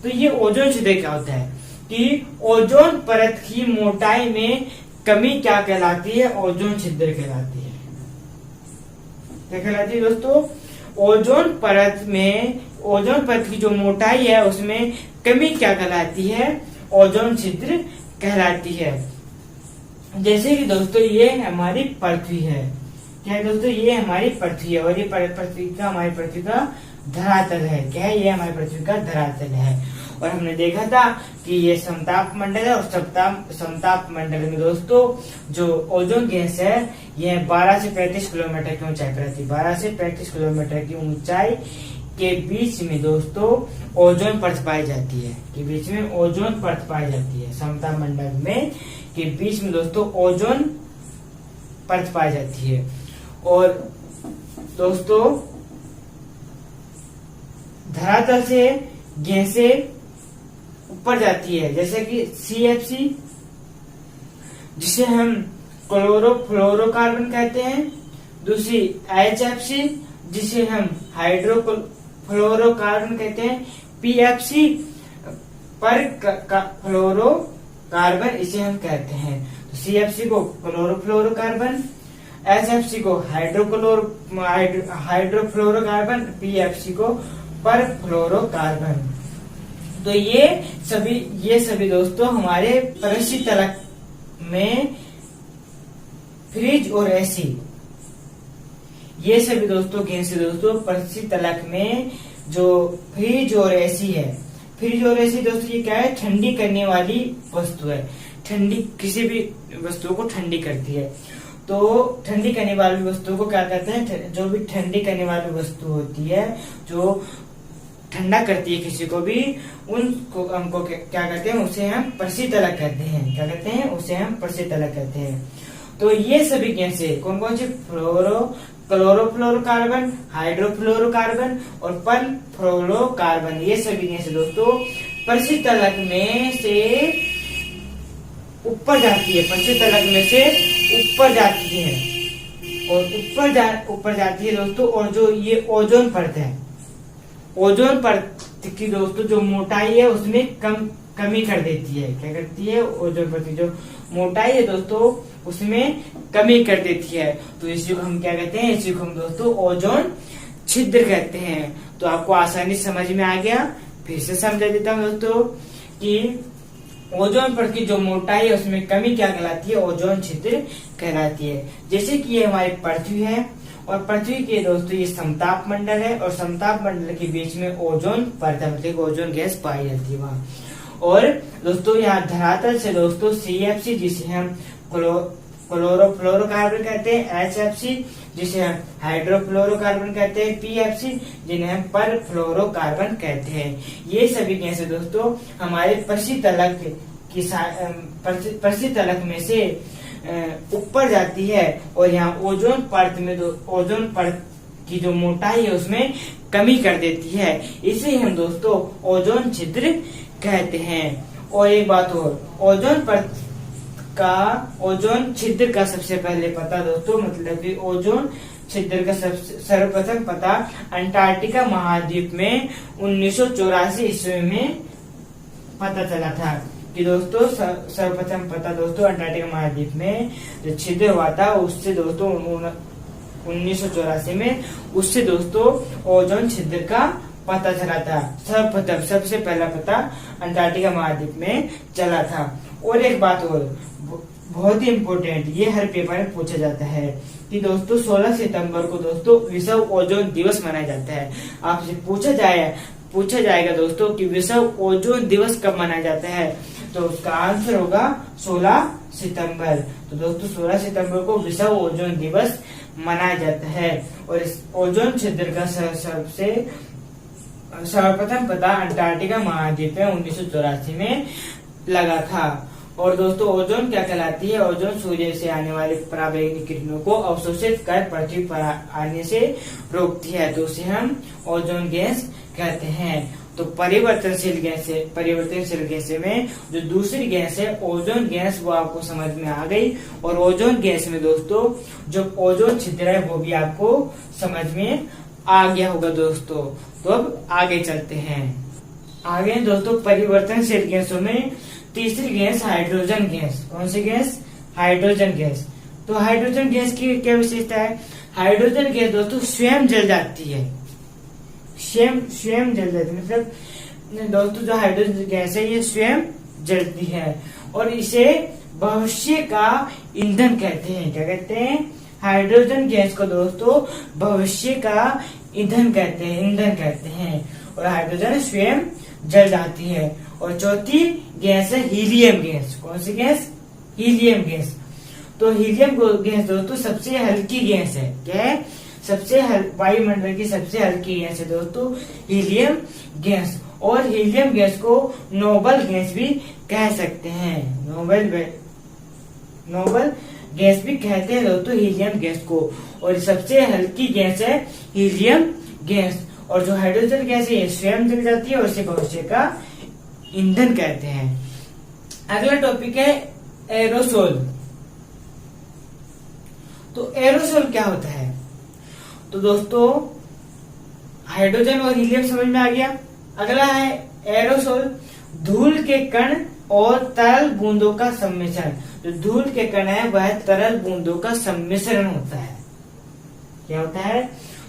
S1: तो ये ओजोन छिद्र क्या होता है कि ओजोन परत की मोटाई में कमी क्या कहलाती है? ओजोन छिद्र कहलाती है। क्या कहलाती है दोस्तों? ओजोन परत में, ओजोन परत की जो मोटाई है उसमें कमी क्या कहलाती है? ओजोन छिद्र कहलाती है। जैसे कि दोस्तों ये हमारी पृथ्वी है। क्या है दोस्तों? ये हमारी पृथ्वी है और ये हमारी पृथ्वी का धरातल है। क्या है? ये हमारी पृथ्वी का धरातल है। और हमने देखा था कि ये समताप मंडल है और समताप मंडल में दोस्तों जो ओजोन गैस है ये 12 से 35 किलोमीटर की ऊंचाई पर रहती है। 12 से 35 किलोमीटर की ऊंचाई के बीच में दोस्तों ओजोन परत पाई जाती है। के बीच में ओजोन परत पाई जाती है। समताप मंडल में के बीच में दोस्तों ओजोन परत पाई जाती है। और दोस्तों धरातल से गैसें ऊपर जाती है, जैसे कि CFC जिसे हम क्लोरोफ्लोरोकार्बन कहते हैं, दूसरी HFC जिसे हम हाइड्रोफ्लोरोकार्बन कहते हैं, PFC पर फ्लोरोकार्बन इसे हम कहते हैं। तो CFC को क्लोरोफ्लोरोकार्बन, HFC को हाइड्रोफ्लोरोकार्बन, PFC को पर फ्लोरोकार्बन। तो ये सभी दोस्तों हमारे पृष्ठ तलक में फ्रिज और एसी, ये सभी दोस्तों गैसें दोस्तों पृष्ठ तलक में जो फ्रिज और एसी है। फ्रिज और एसी दोस्तों ये क्या है? ठंडी करने वाली वस्तु है। ठंडी किसी भी वस्तु को ठंडी करती है। तो ठंडी करने वाली वस्तु को क्या कहते हैं? जो भी ठंडी करने वाली वस्तु होती है, जो ठंडा करती है किसी को भी, उनको हमको क्या कहते हैं? उसे हम परिशीतलक कहते हैं। क्या कहते हैं? उसे हम परिशीतलक कहते हैं। तो ये सभी गैसें कौन कौन सी? क्लोरोफ्लोरोकार्बन, हाइड्रोफ्लोरोकार्बन और पर फ्लोरोकार्बन, ये सभी गैसें दोस्तों परिशीतलक में से ऊपर जाती है। परिशीतलक में से ऊपर जाती है और ऊपर जाती है दोस्तों। और जो ये ओजोन परत है, ओजोन परत की दोस्तों जो मोटाई है उसमें कमी कर देती है। क्या करती है? ओजोन परत की जो मोटाई है दोस्तों उसमें कमी कर देती है। तो इसी को हम क्या कहते हैं? इसी को हम दोस्तों ओजोन छिद्र कहते हैं। तो आपको आसानी समझ में आ गया। फिर से समझा देता हूँ दोस्तों कि ओजोन परत की जो मोटाई है उसमें कमी क्या कहलाती है? ओजोन छिद्र कहलाती है। जैसे कि ये हमारी पृथ्वी है और पृथ्वी के दोस्तों ये समताप मंडल है और समताप मंडल के बीच में ओजोन परत मतलब ओजोन गैस पाई जाती है वहाँ। और दोस्तों यहाँ धरातल से दोस्तों CFC जिसे हम क्लोरोफ्लोरोकार्बन कहते हैं, HFC जिसे हम हाइड्रोफ्लोरोकार्बन कहते हैं, PFC जिन्हें हम पर फ्लोरोकार्बन कहते हैं, ये सभी गैसें दोस्तों हमारे पृष्ठ तलक में से ऊपर जाती है। और यहाँ ओजोन परत में ओजोन परत की जो मोटाई है उसमें कमी कर देती है। इसे हम दोस्तों ओजोन छिद्र कहते हैं। और एक बात और, ओजोन छिद्र का सबसे पहले पता दोस्तों मतलब कि ओजोन छिद्र का सर्वप्रथम पता अंटार्कटिका महाद्वीप में 1984 ईस्वी में पता चला था। कि दोस्तों सर्वप्रथम पता दोस्तों अंटार्कटिका महाद्वीप में जो छिद्र हुआ था उससे दोस्तों 1984 में उससे दोस्तों ओजोन छिद्र का पता चला था। सर्वप्रथम सबसे पहला पता अंटार्कटिका महाद्वीप में चला था। और एक बात और बहुत ही इम्पोर्टेंट, ये हर पेपर में पूछा जाता है कि दोस्तों 16 सितंबर को दोस्तों विश्व ओजोन दिवस मनाया जाता है। आपसे पूछा जाएगा दोस्तों कि विश्व ओजोन दिवस कब मनाया जाता है, तो उसका आंसर होगा 16 सितंबर। तो दोस्तों 16 सितंबर को विश्व ओजोन दिवस मनाया जाता है। और इस ओजोन छिद्र का सर्वप्रथम पता अंटार्कटिका महाद्वीप में 1984 में लगा था। और दोस्तों ओजोन क्या कहलाती है? ओजोन सूर्य से आने वाली पराबैंगनी किरणों को अवशोषित कर पृथ्वी पर आने से रोकती है, तो उसे हम ओजोन गैस कहते हैं। तो परिवर्तनशील गैसें में जो दूसरी गैस है ओजोन गैस, वो आपको समझ में आ गई। और ओजोन गैस में दोस्तों जो ओजोन छिद्र है वो भी आपको समझ में आ गया होगा दोस्तों। तो अब आगे चलते हैं। आगे दोस्तों परिवर्तनशील गैसों में तीसरी गैस हाइड्रोजन गैस। कौन सी गैस? Hydrogen gas. तो हाइड्रोजन गैस की क्या विशेषता है? हाइड्रोजन गैस दोस्तों स्वयं जल जाती है, स्वयं जल जाती है। मतलब दोस्तों जो हाइड्रोजन गैस है ये स्वयं जलती है और इसे भविष्य का ईंधन कहते हैं। क्या कहते हैं? हाइड्रोजन गैस को दोस्तों भविष्य का ईंधन कहते हैं और हाइड्रोजन स्वयं जल जाती है। और चौथी गैस है हीलियम गैस। कौन सी गैस? Helium gas. तो हीलियम गैस दोस्तों सबसे हल्की गैस है। क्या है? वायुमंडल की सबसे हल्की गैस है दोस्तों हीलियम गैस। और हीलियम गैस को नोबल गैस भी कह सकते हैं। नोबल गैस भी कहते हैं दोस्तों हीलियम गैस को। और सबसे हल्की गैस है हीलियम गैस। और जो हाइड्रोजन गैस है ये स्वयं जल जाती है और इसे भविष्य का ईंधन कहते हैं। अगला टॉपिक है एरोसोल। तो एरोसोल क्या होता है? तो दोस्तों हाइड्रोजन और हीलियम समझ में आ गया। अगला है एरोसोल, धूल के कण और तरल बूंदों का सम्मिश्रण। जो धूल के कण है वह तरल बूंदों का सम्मिश्रण होता है। क्या होता है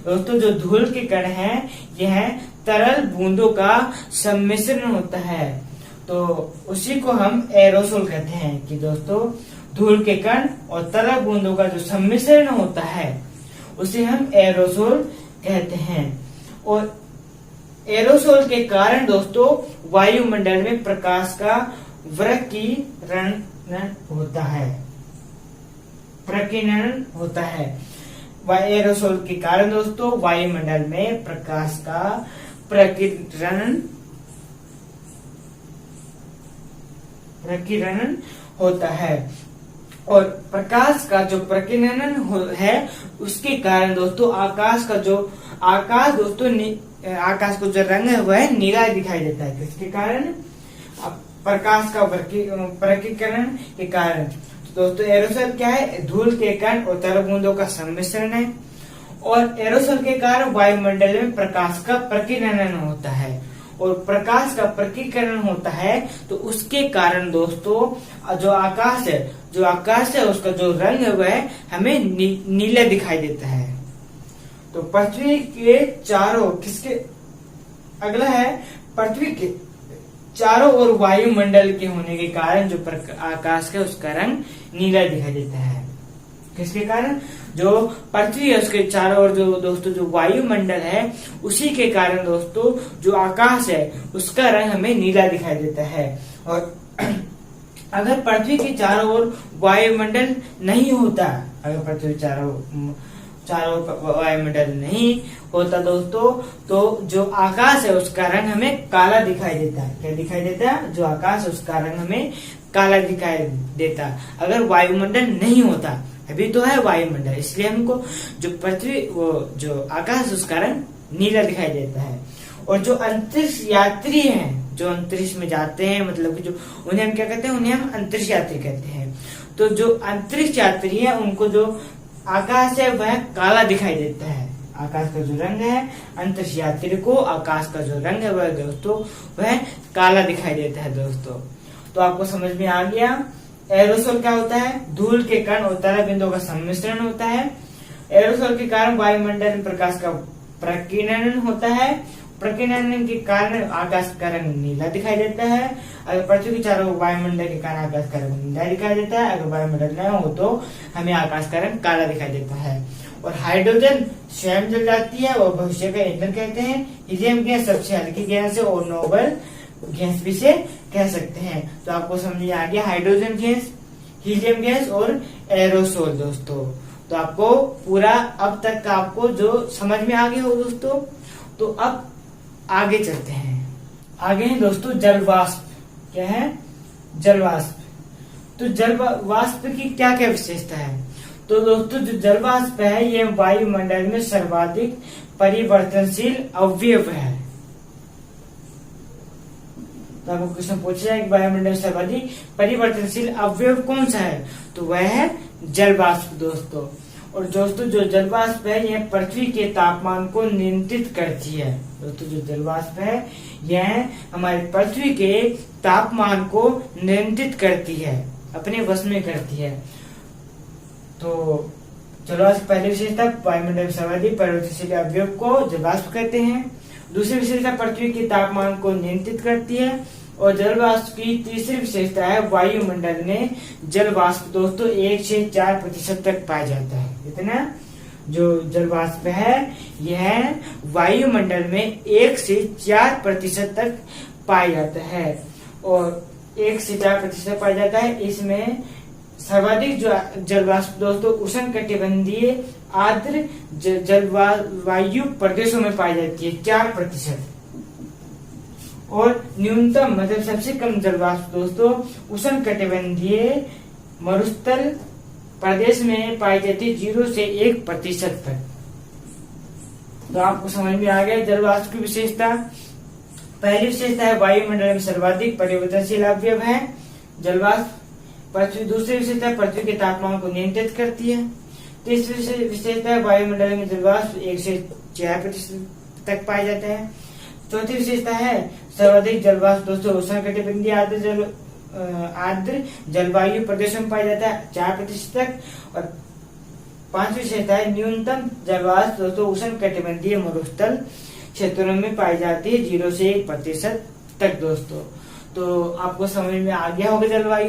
S1: दोस्तों? जो धूल के कण है यह तरल बूंदों का सम्मिश्रण होता है। तो उसी को हम एरोसोल कहते हैं कि दोस्तों धूल के कण और तरल बूंदों का जो सम्मिश्रण होता है उसे हम एरोसोल कहते हैं। और एरोसोल के कारण दोस्तों वायुमंडल में प्रकाश का प्रकीर्णन होता है। एरोसोल के कारण दोस्तों वायुमंडल में प्रकाश का प्रकीर्णन होता है। और प्रकाश का जो प्रकीर्णन है उसके कारण दोस्तों आकाश का जो रंग है वह नीला दिखाई देता है। किसके कारण? प्रकाश का प्रकीर्णन के कारण। दोस्तों एरोसोल क्या है? धूल के कण और तरल बूंदों का सम्मिश्रण है। और एरोसोल के कारण वायुमंडल में प्रकाश का प्रकीर्णन होता है। और प्रकाश का प्रकीर्णन होता है तो उसके कारण दोस्तों जो आकाश है उसका जो रंग है वह हमें नीला दिखाई देता है। तो पृथ्वी के चारों अगला है पृथ्वी के चारों ओर वायुमंडल के होने के कारण जो आकाश है उसका रंग नीला दिखाई देता है। किसके कारण? जो पृथ्वी है उसके चारों ओर जो दोस्तों जो वायुमंडल है उसी के कारण दोस्तों जो आकाश है उसका रंग हमें नीला दिखाई देता है। और अगर पृथ्वी के चारों ओर वायुमंडल नहीं होता, अगर पृथ्वी चारों वायुमंडल नहीं होता दोस्तों तो जो आकाश है उसका रंग हमें काला दिखाई देता है। क्या दिखाई देता है? जो आकाश है उसका रंग हमें काला दिखाई देता अगर वायुमंडल नहीं होता। अभी तो है वायुमंडल, इसलिए हमको जो आकाश उसका रंग नीला दिखाई देता है। और जो अंतरिक्ष यात्री हैं, जो अंतरिक्ष में जाते हैं, मतलब कि जो उन्हें हम क्या कहते हैं? उन्हें हम अंतरिक्ष यात्री कहते हैं। तो जो अंतरिक्ष यात्री है उनको जो आकाश है वह काला दिखाई देता है। आकाश का जो रंग है, अंतरिक्ष यात्री को आकाश का जो रंग है वह दोस्तों वह काला दिखाई देता है दोस्तों। तो आपको समझ में आ गया एरोसोल क्या होता है? धूल के कण और तरल बिंदुओं का सम्मिश्रण होता है। एरोसोल के कारण वायुमंडल में प्रकाश का प्रकीर्णन होता है। प्रकीर्णन के कारण आकाश का रंग नीला दिखाई देता है। अगर पृथ्वी के चारों वायुमंडल के कारण आकाश का रंग नीला दिखाई देता है। अगर वायुमंडल न हो तो हमें आकाश का रंग काला दिखाई देता है। और हाइड्रोजन स्वयं जल जाती है और भविष्य का ईंधन कहते हैं। हीलियम गैस सबसे हल्की गैस है और नोबल गैस भी से कह सकते हैं। तो आपको समझ आ गया हाइड्रोजन गैस, हीलियम गैस और एरोसोल दोस्तों। तो आपको पूरा अब तक का आपको जो समझ में आ गया हो दोस्तों। तो अब आगे चलते हैं। आगे है दोस्तों जलवाष्प। क्या है? जलवाष्प। तो जलवाष्प की क्या क्या विशेषता है? तो दोस्तों जो जलवाष्प है ये वायुमंडल में सर्वाधिक परिवर्तनशील अवयव है। तो आपको क्वेश्चन पूछा है कि वायुमंडल में सर्वाधिक परिवर्तनशील अवयव कौन सा है, तो वह है जल वाष्प दोस्तों। और दोस्तों जो जल वाष्प है यह पृथ्वी के तापमान को नियंत्रित करती है। दोस्तों जो जल वाष्प है यह हमारे पृथ्वी के तापमान को नियंत्रित करती है, अपने वश में करती है। तो जल वाष्प पहली विशेषता वायुमंडल में सर्वाधिक परिवर्तनशील अवयव को जल वाष्प कहते हैं। दूसरी विशेषता पृथ्वी के तापमान को नियंत्रित करती है। और जल वाष्प की तीसरी विशेषता है वायुमंडल में जल वाष्प दोस्तों 1 से 4% तक पाया जाता है। इतना जो जल वाष्प है यह वायुमंडल में 1 से 4% तक पाया जाता है। और 1 से 4% पाया जाता है। इसमें सर्वाधिक जो जल वाष्प दोस्तों उष्णकटिबंधीय आर्द्र जलवायु प्रदेशों में पाई जाती है 4%। और न्यूनतम मतलब सबसे कम जल वाष्प दोस्तों उष्णकटिबंधीय मरुस्थल प्रदेश में पाई जाती है 0 से 1% तक। तो आपको समझ में आ गया जल वाष्प की विशेषता। पहली विशेषता है वायुमंडल में सर्वाधिक परिवर्तनशील अवयव है जल वाष्प। दूसरी विशेषता है पृथ्वी के तापमान को नियंत्रित करती है। तीसरी विशेषता है वायुमंडल में जल वाष्प 1 से 4% तक पाए जाते हैं। चौथी विशेषता है सर्वाधिक जल वाष्प दोस्तों उष्णकटिबंधीय आर्द्र जलवायु प्रदेशों में पाया जाता है 4% तक। और पांचवी विशेषता है न्यूनतम जल वाष्प दोस्तों उष्णकटिबंधीय मरुस्थल क्षेत्रों में पाई जाती है 0 से 1% तक दोस्तों। तो आपको समझ में आ गया होगा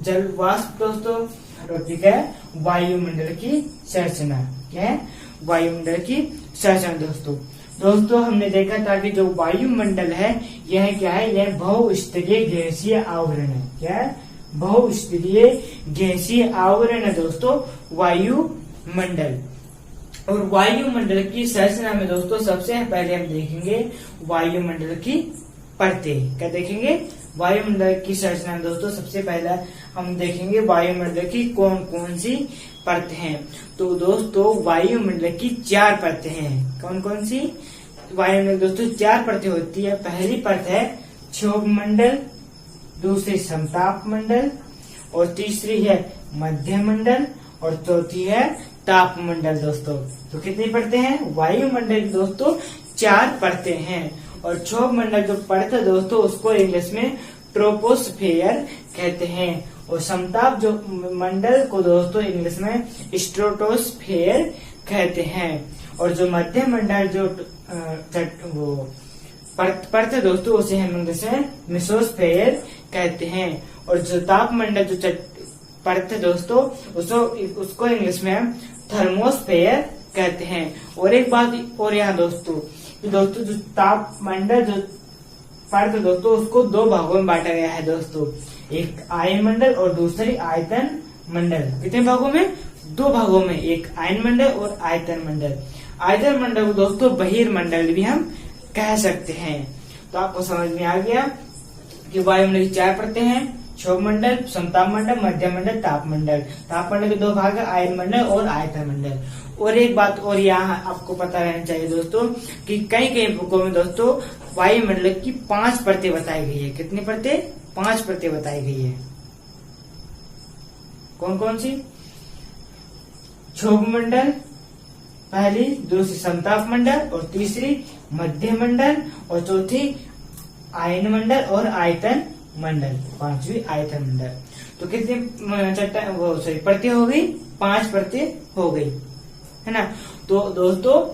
S1: जल वाष्प दोस्तों। टॉपिक है वायुमंडल की संरचना। क्या है वायुमंडल की संरचना दोस्तों हमने देखा था कि जो वायुमंडल है यह क्या है, यह बहुस्तरीय गैसीय आवरण है। क्या है बहुस्तरीय गैसीय आवरण है दोस्तों वायुमंडल। और वायुमंडल की संरचना में दोस्तों सबसे पहले हम देखेंगे वायुमंडल की परतें। क्या देखेंगे वायुमंडल की संरचना में दोस्तों सबसे पहला हम देखेंगे वायुमंडल की कौन कौन सी परतें हैं। तो दोस्तों वायुमंडल की 4 परतें हैं। कौन कौन सी वायुमंडल दोस्तों 4 परतें होती है। पहली परत है क्षोभ मंडल, दूसरी समताप मंडल, और तीसरी है मध्य मंडल, और चौथी है ताप मंडल दोस्तों। तो कितनी परतें हैं वायुमंडल दोस्तों 4 परतें हैं। और क्षोभ मंडल जो परत है दोस्तों उसको इंग्लिश में ट्रोपोस्फेयर कहते हैं। और समताप जो मंडल को दोस्तों इंग्लिश में स्ट्रेटोस्फेयर कहते हैं। और जो मध्य मंडल जो वो परत है दोस्तों उसे हम इंग्लिश में मेसोस्फेयर कहते हैं। और जो ताप मंडल जो परत है दोस्तों उसको इंग्लिश में हम थर्मोस्फेयर कहते हैं। और एक बात और यहाँ दोस्तों जो ताप मंडल जो परत दोस्तों उसको 2 भागों में बांटा गया है दोस्तों, एक आयन मंडल और दूसरी आयतन मंडल। कितने भागों में 2 भागों में, एक आयन मंडल और आयतन मंडल। आयतन मंडल को दोस्तों बहिर्मंडल भी हम कह सकते हैं। तो आपको समझ में आ गया कि वायुमंडल की 4 परतें हैं, क्षोभ मंडल, समताप मंडल, मध्य मंडल, ताप मंडल। ताप मंडल के 2 भाग है आयन मंडल और आयतन मंडल। और एक बात और यहाँ आपको पता रहना चाहिए दोस्तों कि कई बुकों में दोस्तों वायुमंडल की 5 परतें बताई गई है। कितनी परतें 5 परतें बताई गई है। कौन कौन सी क्षोभ मंडल पहली, दूसरी समताप मंडल, और तीसरी मध्य मंडल, और चौथी आयन मंडल और आयतन मंडल, 5वीं आयतन मंडल। तो कितनी परतें हो गई 5 परतें हो गई है ना। तो दोस्तों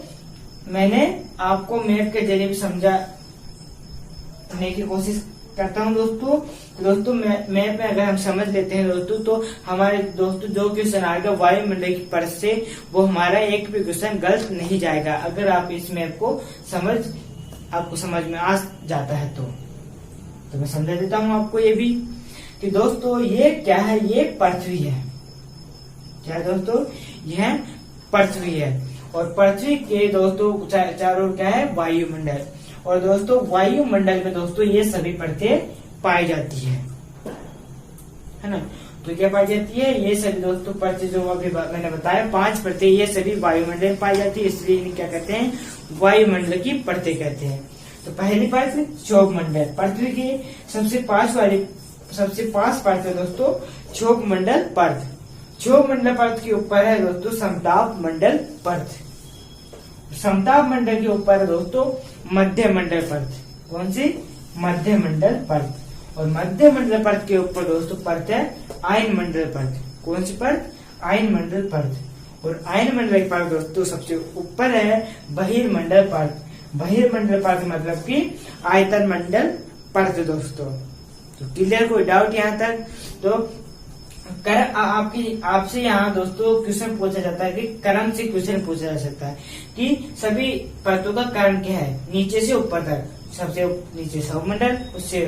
S1: मैंने आपको मैप के जरिए भी समझाने की कोशिश करता हूँ दोस्तों मैप में अगर हम समझ लेते हैं दोस्तों तो हमारे दोस्तों जो क्वेश्चन आएगा वायुमंडल की परत से वो हमारा एक भी क्वेश्चन गलत नहीं जाएगा, अगर आप इस मैप को आपको समझ में आ जाता है तो मैं समझा देता हूँ आपको ये भी कि दोस्तों ये क्या है, ये पृथ्वी है। क्या दोस्तों यह पृथ्वी है। और पृथ्वी के दोस्तों चारों ओर क्या है वायुमंडल। और दोस्तों वायुमंडल में दोस्तों ये सभी परतें पाई जाती है ना। तो क्या पाई जाती है, ये सभी दोस्तों परतें जो अभी मैंने बताया 5 परतें ये सभी वायुमंडल में पाई जाती है, इसलिए इन्हें क्या कहते हैं वायुमंडल की परतें कहते हैं। तो पहली परत क्षोभ मंडल, पृथ्वी की सबसे पास परत है दोस्तों क्षोभ मंडल परत। क्षोभ मंडल परत के ऊपर है दोस्तों समताप मंडल परत। समताप मंडल के ऊपर है दोस्तों मध्य मंडल परत। कौन सी? मध्य मंडल परत। और मध्य मंडल परत के ऊपर दोस्तों परत है आयन मंडल परत। कौन सी परत? आयन मंडल परत। और आयन मंडल परत दोस्तों सबसे ऊपर है बहिर्मंडल परत। बहिर्मंडल परत मतलब कि आयतन मंडल परत दोस्तों। तो क्लियर? कोई डाउट यहाँ तक? तो आपसे यहाँ दोस्तों क्वेश्चन पूछा जाता है कि क्रम से क्वेश्चन पूछा जा सकता है कि सभी परतों का क्रम क्या है नीचे से ऊपर तक। सबसे नीचे सौरमंडल, उससे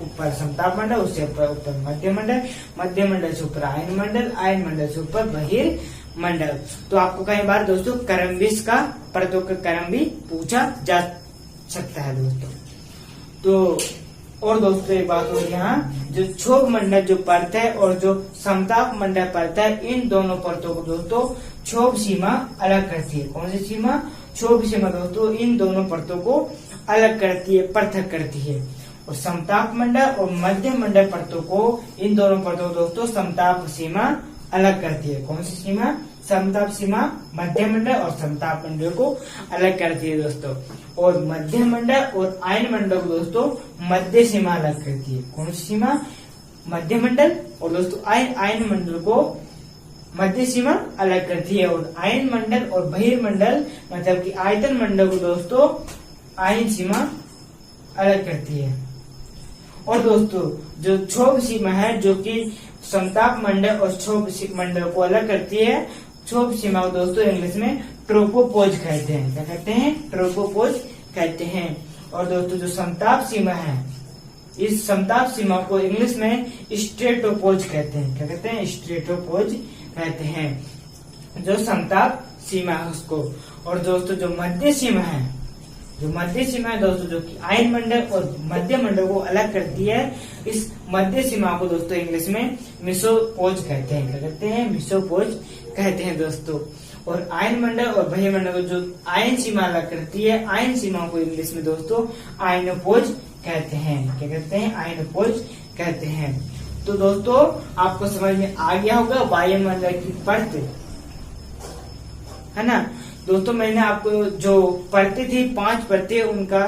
S1: ऊपर समताप मंडल, उससे ऊपर मध्य मंडल, मध्य मंडल से ऊपर आयन मंडल, आयन मंडल से ऊपर बहिर्मंडल। तो आपको कई बार दोस्तों क्रम भी इसका परतों का क्रम भी पूछा जा सकता है दोस्तों। तो और दोस्तों एक बात और यहाँ जो क्षोभ मंडल जो परत है और जो समताप मंडल परत है, इन दोनों परतों को दोस्तों क्षोभ सीमा अलग करती है। कौन सी सीमा? क्षोभ सीमा दोस्तों इन दोनों परतों को अलग करती है, पृथक करती है। और समताप मंडल और मध्य मंडल परतों को, इन दोनों परतों को दोस्तों समताप सीमा अलग करती है। कौन सी सीमा? समताप सीमा मध्य मंडल और समताप मंडल को अलग करती है दोस्तों। और मध्य मंडल और आयन मंडल को दोस्तों मध्य सीमा अलग करती है। कौन सी सीमा? मध्य मंडल। और दोस्तों आयन मंडल को मध्य सीमा अलग करती है। और आयन मंडल और बहिर्मंडल मतलब कि आयतन मंडल को दोस्तों आयन सीमा अलग करती है। और दोस्तों जो क्षोभ सीमा है जो कि समताप मंडल और क्षोभ मंडल को अलग करती है, क्षोभ सीमा को दोस्तों इंग्लिश में ट्रोपोपोज कहते हैं। क्या कहते हैं? ट्रोपोपोज कहते हैं। और दोस्तों जो समताप सीमा है, इस समताप सीमा को इंग्लिश में स्ट्रेटोपोज कहते हैं। क्या कहते हैं? स्ट्रेटोपोज कहते हैं जो समताप सीमा है उसको। और दोस्तों जो मध्य सीमा है, जो मध्य सीमा है दोस्तों जो कि आयन मंडल और मध्य मंडल को अलग करती है, इस मध्य सीमा को दोस्तों इंग्लिश में मेसोपोज कहते हैं। क्या कहते हैं? मेसोपोज कहते हैं दोस्तों। और आयन मंडल और बहिर्मंडल को जो आयन सीमा अलग करती है, आयन सीमा को इंग्लिश में दोस्तों आयनोपोज कहते हैं। क्या कहते हैं? आयनोपोज कहते हैं। तो दोस्तों आपको समझ में आ गया होगा वायुमंडल की परत, है ना दोस्तों। मैंने आपको जो परतें थी 5 परतें, उनका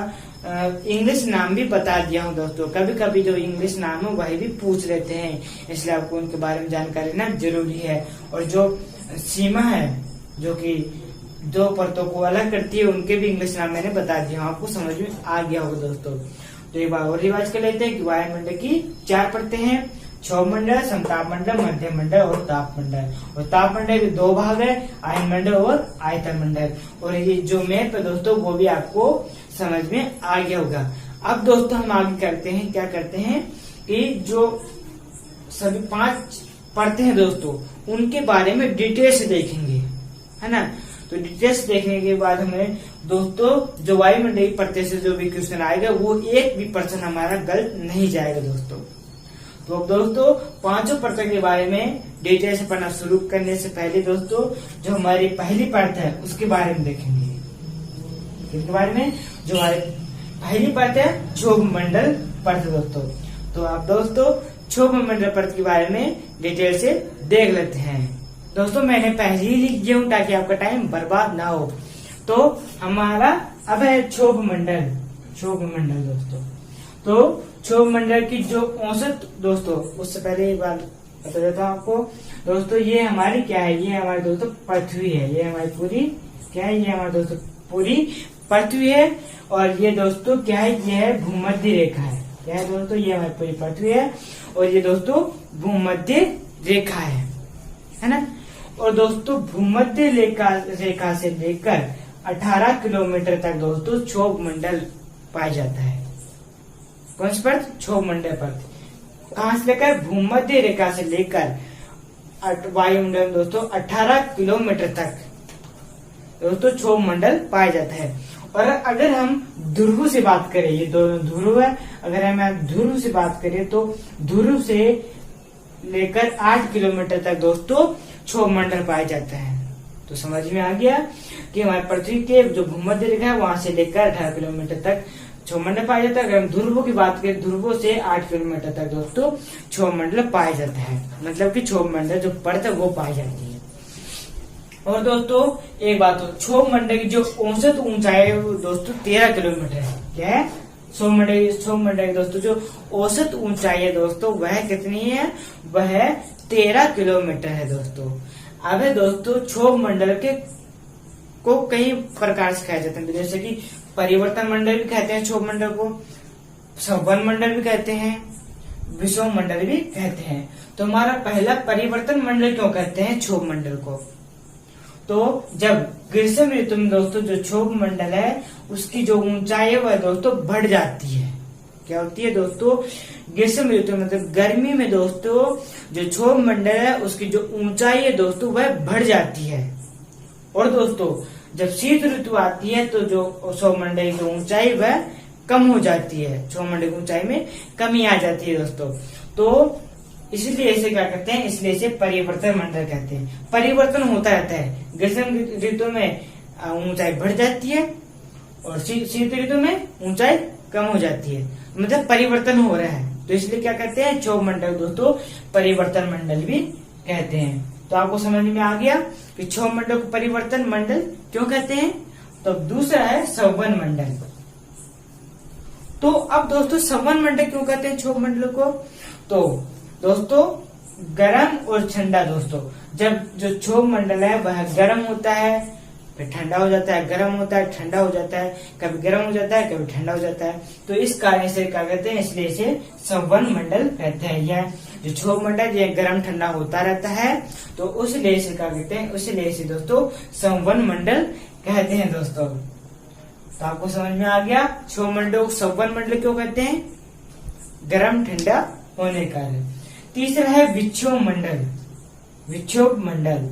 S1: इंग्लिश नाम भी बता दिया हूँ दोस्तों। कभी कभी जो इंग्लिश नाम है वही भी पूछ लेते हैं, इसलिए आपको उनके बारे में जानकारी लेना जरूरी है। और जो सीमा है जो कि 2 परतों को अलग करती है, उनके भी इंग्लिश नाम मैंने बता दिया हूँ, आपको समझ में आ गया होगा दोस्तों। तो एक बार और रिवाज कर लेते हैं कि वायुमंडल की 4 परतें हैं, क्षोभ मंडल, समताप मंडल, मध्य मंडल और ताप मंडल। और ताप मंडल के 2 भाग है, आयन मंडल और आयतन मंडल। और ये जो मैप है दोस्तों वो भी आपको समझ में आ गया होगा। अब दोस्तों हम आगे करते हैं, क्या करते हैं कि जो सभी 5 परतें हैं दोस्तों उनके बारे में डिटेल से देखेंगे, है ना। तो डिटेल्स देखने के बाद हमें दोस्तों जो वायुमंडलीय परतें से जो भी क्वेश्चन आएगा वो एक भी पर्सन हमारा गलत नहीं जाएगा दोस्तों। तो अब दोस्तों 5 परतों के बारे में डिटेल से पढ़ना शुरू करने से पहले दोस्तों जो हमारी पहली परत है उसके बारे में देखेंगे। इसके बारे में जो हमारी पहली परत है क्षोभ मंडल परत दोस्तों। तो आप दोस्तों क्षोभ मंडल परत के बारे में डिटेल से देख लेते हैं। दोस्तों मैंने पहले ही लिख दिया हूँ ताकि आपका टाइम बर्बाद ना हो। तो हमारा अब है क्षोभ मंडल। क्षोभ मंडल दोस्तों, तो क्षोभ मंडल की जो औसत दोस्तों, उससे पहले एक बार बता देता हूँ आपको दोस्तों, ये हमारी क्या है, ये हमारी दोस्तों पृथ्वी है। ये हमारी पूरी क्या है, ये हमारी दोस्तों पूरी पृथ्वी है। और ये दोस्तों क्या है, ये है भूमध्य रेखा है। क्या है दोस्तों, ये हमारी पूरी पृथ्वी है और ये दोस्तों भूमध्य रेखा है ना। और दोस्तों भूमध्य रेखा से लेकर 18 किलोमीटर तक दोस्तों क्षोभ मंडल पाया जाता है। कौन सी परत, क्षोभ मंडल परत। कहां से लेकर, भूमध्य रेखा से लेकर वायुमंडल दोस्तों 18 किलोमीटर तक दोस्तों क्षोभ मंडल पाया जाता है। और अगर हम ध्रुव से बात करें, ये दोनों ध्रुव है, अगर हम ध्रुव से बात करें तो ध्रुव से लेकर 8 किलोमीटर तक दोस्तों क्षोभ मंडल पाया जाता है। तो समझ में आ गया कि हमारी पृथ्वी के जो भूमध्य रेखा है वहां से लेकर 18 किलोमीटर तक क्षोभमंडल पाया जाता है। अगर हम ध्रुवों की बात करें, ध्रुवों से 8 किलोमीटर तक दोस्तों क्षोभमंडल पाया जाता है, मतलब कि क्षोभमंडल जो परत है वो पाई जाती है। और दोस्तों एक बात हो, क्षोभमंडल की जो औसत ऊंचाई है वो दोस्तों 13 किलोमीटर है। क्या है? क्षोभमंडल की दोस्तों जो औसत ऊंचाई है दोस्तों वह कितनी है? वह 13 किलोमीटर है दोस्तों। अब है दोस्तों क्षोभमंडल के को कई प्रकार से कहा जाता है, जैसे कि परिवर्तन मंडल भी कहते हैं क्षोभमंडल को, संवहन मंडल भी कहते हैं, विषम मंडल भी कहते हैं। तो हमारा पहला परिवर्तन मंडल क्यों कहते हैं क्षोभमंडल को? तो जब ग्रीष्म ऋतु में दोस्तों जो क्षोभमंडल है उसकी जो ऊंचाई है वह दोस्तों बढ़ जाती है। क्या होती है दोस्तों? ग्रीष्म ऋतु मतलब गर्मी में दोस्तों जो क्षोभमंडल है उसकी जो ऊंचाई है दोस्तों वह बढ़ जाती है। और दोस्तों जब शीत ऋतु आती है तो जो क्षोभमंडल की ऊंचाई वह कम हो जाती है, क्षोभमंडल की ऊंचाई में कमी आ जाती है दोस्तों। तो इसलिए इसे क्या कहते हैं? इसलिए इसे परिवर्तन मंडल कहते हैं। परिवर्तन होता रहता है, ग्रीष्म ऋतु में ऊंचाई बढ़ जाती है और शीत ऋतु में ऊंचाई कम हो जाती है, मतलब परिवर्तन हो रहा है। तो इसलिए क्या कहते हैं? क्षोभमंडल दोस्तों परिवर्तन मंडल भी कहते हैं। तो आपको समझ में आ गया कि क्षोभमंडल को परिवर्तन मंडल क्यों कहते हैं। तो दूसरा है संवहन मंडल। तो अब दोस्तों संवहन मंडल क्यों कहते हैं क्षोभमंडल को? तो दोस्तों गर्म और ठंडा दोस्तों, जब जो क्षोभमंडल है वह गर्म होता है फिर ठंडा हो जाता है, गर्म होता है ठंडा हो जाता है, कभी गर्म हो जाता है कभी ठंडा हो जाता है, तो इस कारण से क्या कहते हैं? इसलिए इसे संवहन मंडल कहते हैं। यह जो क्षोभमंडल ये गर्म ठंडा होता रहता है तो उसलिए इसे क्या कहते हैं? उसलिए इसे दोस्तों संवहन मंडल कहते हैं दोस्तों। तो आपको समझ में आ गया क्षोभमंडल को संवहन मंडल क्यों कहते हैं? गर्म ठंडा होने का। तीसरा है विक्षोभ मंडल। विक्षोभ मंडल,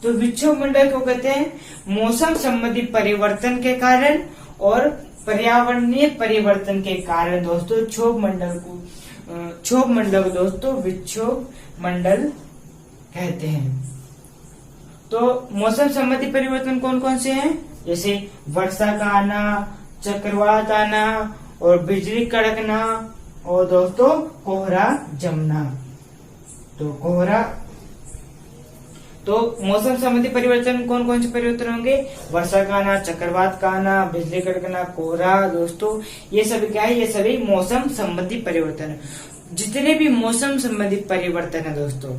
S1: तो विक्षोभ मंडल को कहते हैं मौसम संबंधी परिवर्तन के कारण और पर्यावरणीय परिवर्तन के कारण दोस्तों क्षोभमंडल को दोस्तों विक्षोभ मंडल कहते हैं। तो मौसम संबंधी परिवर्तन कौन कौन से हैं? जैसे वर्षा का आना, चक्रवात आना और बिजली कड़कना और दोस्तों कोहरा जमना। तो मौसम संबंधी परिवर्तन कौन कौन से परिवर्तन होंगे? वर्षा का आना, चक्रवात का आना, बिजली कड़कना, कोहरा दोस्तों ये सभी क्या है? ये सभी मौसम संबंधी परिवर्तन। जितने भी मौसम संबंधी परिवर्तन है दोस्तों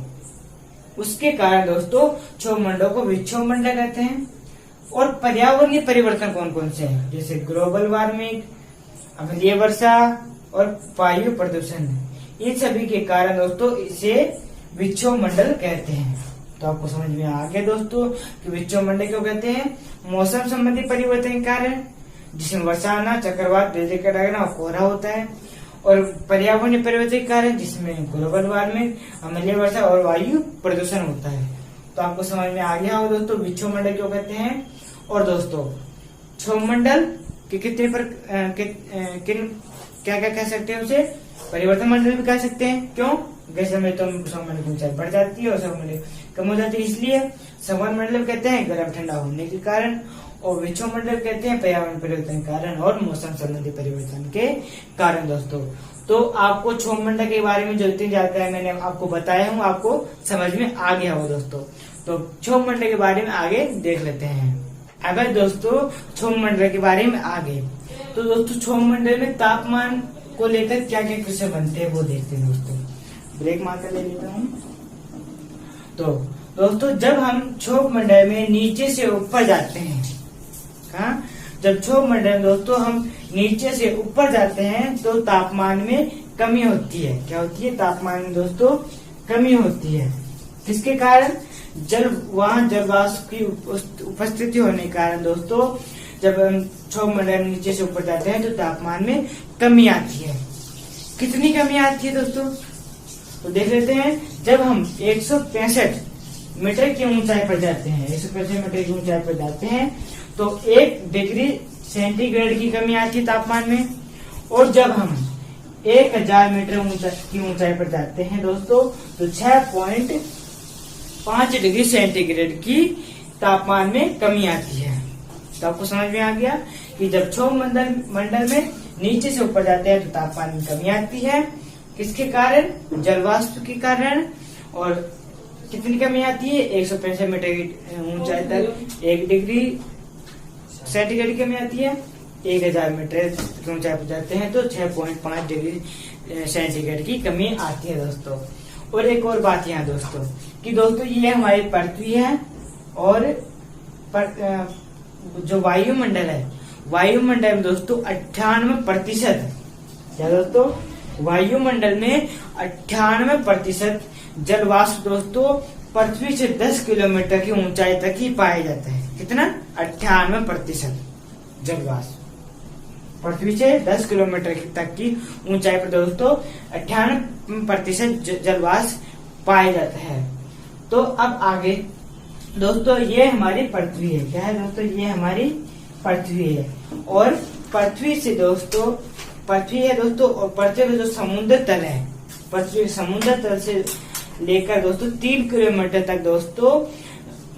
S1: उसके कारण दोस्तों क्षोभमंडल को विक्षोभ मंडल कहते हैं। और पर्यावरणीय परिवर्तन कौन कौन से हैं? जैसे ग्लोबल वार्मिंग, अम्लीय वर्षा और वायु प्रदूषण, इन सभी के कारण दोस्तों इसे विक्षोभ मंडल कहते हैं। तो आपको समझ में आ गया दोस्तों कि विक्षोभ मंडल क्यों कहते हैं? मौसम संबंधी परिवर्तन के कारण, जिसमें वर्षा आना, चक्रवात, बिजली कड़कना और कोहरा होता है, और पर्यावरणीय परिवर्तन के कारण जिसमें ग्लोबल वार्मिंग, अम्लीय वर्षा और वायु प्रदूषण होता है। तो आपको समझ में आ गया होगा दोस्तों विक्षोभ मंडल क्यों कहते हैं। और दोस्तों क्षोभमंडल के कितने पर क्या क्या कह सकते हैं? उसे परिवर्तन मंडल भी कह सकते हैं। क्यों? ग्रीष्म में तो क्षोभमंडल की ऊंचाई बढ़ जाती है और क्षोभमंडल कम हो जाती है, इसलिए संवहन मंडल कहते हैं गर्म ठंडा होने के कारण, और विक्षोभ मंडल कहते हैं पर्यावरण परिवर्तन के कारण और मौसम संबंधी परिवर्तन के कारण दोस्तों। तो आपको क्षोभमंडल के बारे में जो इतनी जानकारी मैंने आपको बताया हूँ आपको समझ में आ गया हो दोस्तों। तो क्षोभमंडल के बारे में आगे देख लेते हैं। अगर दोस्तों क्षोभमंडल के बारे में आगे, तो दोस्तों क्षोभमंडल में तापमान को लेकर क्या क्या क्वेश्चन बनते हैं वो देखते हैं दोस्तों। ब्रेक मारकर ले लेता हूँ। तो दोस्तों जब हम क्षोभमंडल में नीचे से ऊपर जाते हैं, कहाँ? जब क्षोभमंडल दोस्तों हम नीचे से ऊपर जाते हैं तो तापमान में कमी होती है। क्या होती है? तापमान में दोस्तों कमी होती है। किसके कारण? वहाँ जल वाष्प की उपस्थिति होने के कारण दोस्तों जब हम क्षोभमंडल नीचे से ऊपर जाते हैं तो तापमान में कमी आती है। कितनी कमी आती है दोस्तों? तो देख लेते हैं। जब हम 165 मीटर की ऊंचाई पर जाते हैं, 165 मीटर की ऊंचाई पर जाते हैं तो 1 डिग्री सेंटीग्रेड की कमी आती है तापमान में। और जब हम 1000 मीटर की ऊंचाई पर जाते हैं दोस्तों तो 6.5 डिग्री सेंटीग्रेड की तापमान में कमी आती है। तो आपको समझ में आ गया कि जब क्षोभ मंडल में नीचे से ऊपर जाते हैं तो तापमान में कमी आती है। किसके कारण? जल वाष्प के कारण। और कितनी कमी आती है? 165 मीटर की ऊंचाई तक 1 डिग्री सेंटीग्रेड की कमी आती है। 1000 मीटर की ऊंचाई पर जाते हैं तो 6.5 डिग्री सेंटीग्रेड की कमी आती है दोस्तों। और एक और बात यहाँ दोस्तों कि दोस्तों ये हमारी पृथ्वी है और जो वायुमंडल है, वायुमंडल में दोस्तों 98%, क्या दोस्तों? वायुमंडल में 98% जल वाष्प दोस्तों पृथ्वी से 10 किलोमीटर की ऊंचाई तक ही पाया जाता है। कितना? 98% जल वाष्प पृथ्वी से 10 किलोमीटर तक की ऊंचाई पर दोस्तों 98% जल वाष्प पाया जाता है। तो अब आगे दोस्तों ये हमारी पृथ्वी है। क्या है दोस्तों? ये हमारी पृथ्वी है। और पृथ्वी से दोस्तों पृथ्वी है दोस्तों, और पृथ्वी का जो समुद्र तल है, पृथ्वी समुद्र तल से लेकर दोस्तों 3 किलोमीटर तक दोस्तों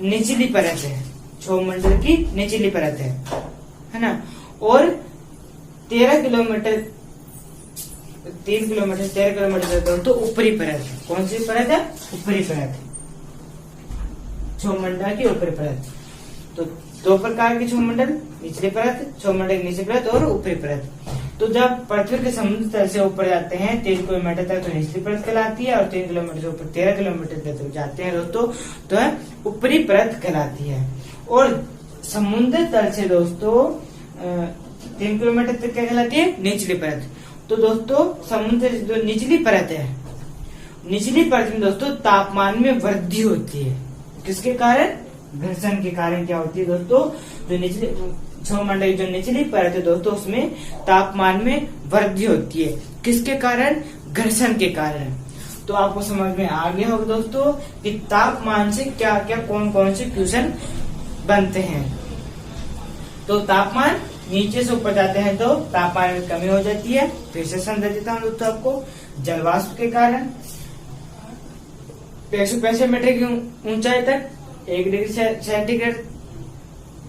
S1: निचली परत है, क्षोभ मंडल की निचली परत है ना। और 13 किलोमीटर तक दोस्तों ऊपरी परत है। कौन सी परत है? ऊपरी परत, क्षोभ मंडल की ऊपरी परत। तो 2 प्रकार के क्षोभ मंडल, निचली परत, क्षोभ मंडल की निचली परत और ऊपरी परत। तो जब पृथ्वी के समुद्र तल से ऊपर जाते हैं 3 किलोमीटर तक तो निचली परत कहलाती है, और 3 किलोमीटर से ऊपर 13 किलोमीटर तक जाते हैं दोस्तों तो ऊपरी परत कहलाती है। और समुद्र तल से दोस्तों 3 किलोमीटर तक क्या कहलाती है? निचली परत। तो दोस्तों समुद्र जो निचली परत है, निचली परत में दोस्तों तापमान में वृद्धि होती है। किसके कारण? घर्षण के कारण क्या होती है दोस्तों? जो निचली क्षोभ मंडल की जो निचली परत है दोस्तों उसमें तापमान में वृद्धि होती है। किसके कारण? घर्षण के कारण। तो आपको समझ में आ गया होगा दोस्तों कि तापमान से क्या क्या कौन कौन से क्वेश्चन बनते हैं। तो तापमान नीचे से ऊपर जाते हैं तो तापमान में कमी हो जाती है। फिर से समझा देता हूँ दोस्तों आपको। जल वाष्प के कारण 165 मीटर की ऊंचाई तक 1 डिग्री सेंटीग्रेड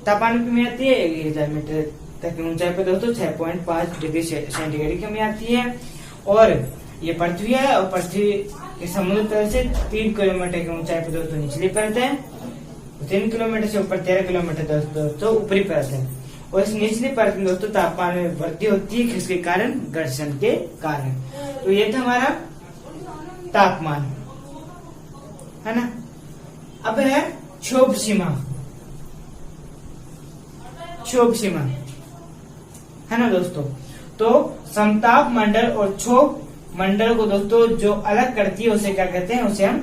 S1: तापमान की कमी आती है। 1000 मीटर तक की ऊंचाई पर दोस्तों 6.5 डिग्री सेंटीग्रेड की कमी आती है। और ये पृथ्वी है, और पृथ्वी के समुद्र तल से 3 किलोमीटर की ऊंचाई पर दोस्तों निचली परत है। 3 किलोमीटर से ऊपर 13 किलोमीटर दोस्तों ऊपरी परत है। और इस निचली परत में दोस्तों तापमान में वृद्धि होती है। किसके कारण? घर्षण के कारण। तो ये था हमारा तापमान, है ना। अब है क्षोभ सीमा। क्षोभ सीमा है ना दोस्तों। तो समताप मंडल और क्षोभ मंडल को दोस्तों जो अलग करती है उसे क्या कहते हैं? उसे हम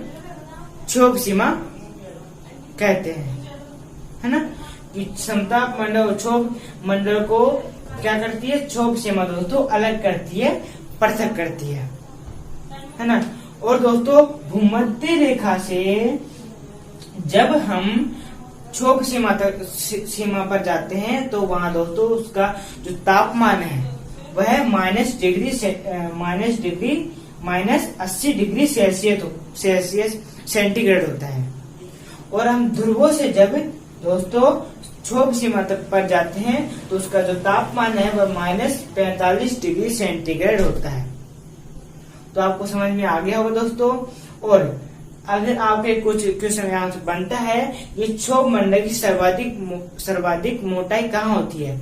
S1: क्षोभ सीमा कहते हैं, है ना। कि समताप मंडल और क्षोभ मंडल को क्या करती है? क्षोभ सीमा दोस्तों अलग करती है, पृथक करती है ना। और दोस्तों भूमध्य रेखा से जब हम क्षोभ सीमा पर जाते हैं तो वहां दोस्तों उसका जो तापमान है वह -80 डिग्री सेल्सियस सेंटीग्रेड होता है। और हम ध्रुवों से जब दोस्तों क्षोभ सीमा तक पर जाते हैं तो उसका जो तापमान है वह -45 डिग्री सेंटीग्रेड होता है। तो आपको समझ में आ गया होगा दोस्तों। और अगर आपके कुछ क्वेश्चन यहाँ से बनता है ये क्षोभ मंडल की सर्वाधिक मोटाई कहाँ होती है?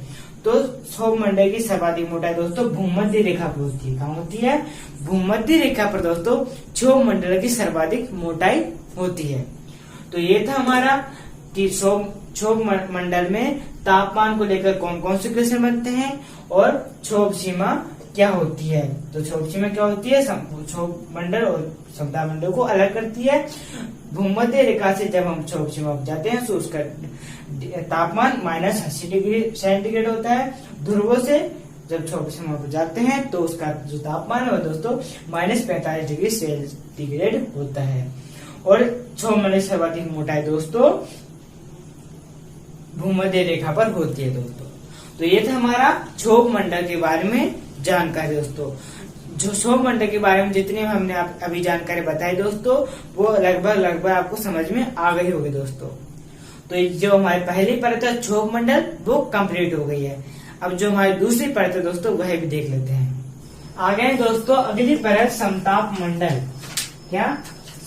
S1: तो क्षोभ मंडल की सर्वाधिक मोटाई दोस्तों भूमध्य रेखा पर होती है। कहाँ होती है? भूमध्य रेखा पर दोस्तों क्षोभ मंडल की सर्वाधिक मोटाई होती है। तो ये था हमारा कि क्षोभ मंडल में तापमान को लेकर कौन कौन से क्वेश्चन बनते हैं और क्षोभ सीमा क्या होती है। तो क्षोभ सीमा क्या होती है? क्षोभ मंडल और समताप मंडल को अलग करती है। भूमध्य रेखा से जब हम क्षोभ सीमा पर जाते हैं तो उसका तापमान -80 डिग्री सेंटीग्रेड होता है। ध्रुवों से जब क्षोभ सीमा पर जाते हैं तो उसका जो तापमान है दोस्तों -45 डिग्री सेंटीग्रेड होता है। और क्षोभ मंडल की सर्वाधिक मोटाई दोस्तों भूमध्य रेखा पर होती है दोस्तों। तो ये था हमारा क्षोभ मंडल के बारे में जानकारी दोस्तों। जो क्षोभ मंडल के बारे में जितनी हमने अभी जानकारी बताई दोस्तों वो लगभग आपको समझ में आ गई होगी दोस्तों। तो जो हमारी पहली परत है क्षोभ मंडल वो कंप्लीट हो गई है। अब जो हमारी दूसरी परत है दोस्तों वह भी देख लेते हैं। आ गए दोस्तों अगली परत समताप मंडल। क्या?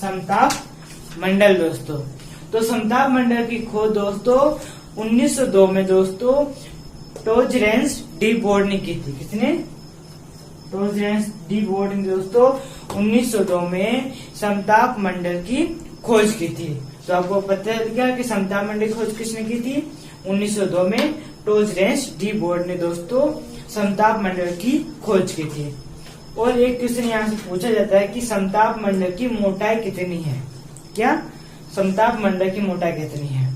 S1: समताप मंडल दोस्तों। तो समताप मंडल की खोज दोस्तों 1902 में दोस्तों टोजरेंस डी बोर्ड ने की थी। किसने? टोजरेंस डी बोर्ड ने दोस्तों 1902 में समताप मंडल की खोज की थी। तो आपको पता है क्या कि समताप मंडल की खोज किसने की थी? 1902 में टोजरेंस डी बोर्ड ने दोस्तों समताप मंडल की खोज की थी। और एक क्वेश्चन यहाँ से पूछा जाता है कि समताप मंडल की मोटाई कितनी है? क्या? समताप मंडल की मोटाई कितनी है?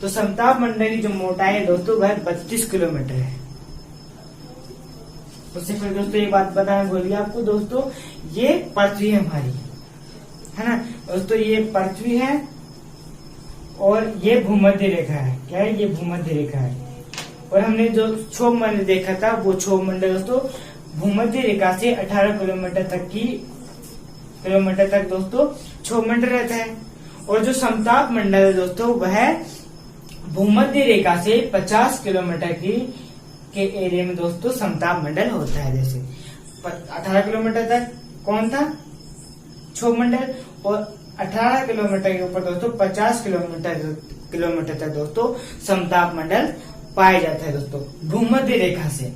S1: तो समताप मंडल की जो मोटाई है दोस्तों वह 32 किलोमीटर है। उससे फिर दोस्तों ये बात बताना भूल गया आपको दोस्तों, ये पृथ्वी है हमारी, है ना दोस्तों। ये पृथ्वी है और ये भूमध्य रेखा है। क्या है? ये भूमध्य रेखा है। और हमने जो क्षोभ मंडल देखा था वो क्षोभ मंडल दोस्तों भूमध्य रेखा से 18 किलोमीटर तक दोस्तों क्षोभ मंडल रहता है। और जो समताप मंडल है दोस्तों वह भूमध्य रेखा से 50 किलोमीटर के एरिया में दोस्तों समताप मंडल होता है। जैसे 18 किलोमीटर तक कौन था? क्षोभ मंडल। और 18 किलोमीटर के ऊपर दोस्तों 50 किलोमीटर तक दोस्तों समताप मंडल पाया जाता है दोस्तों भूमध्य रेखा से।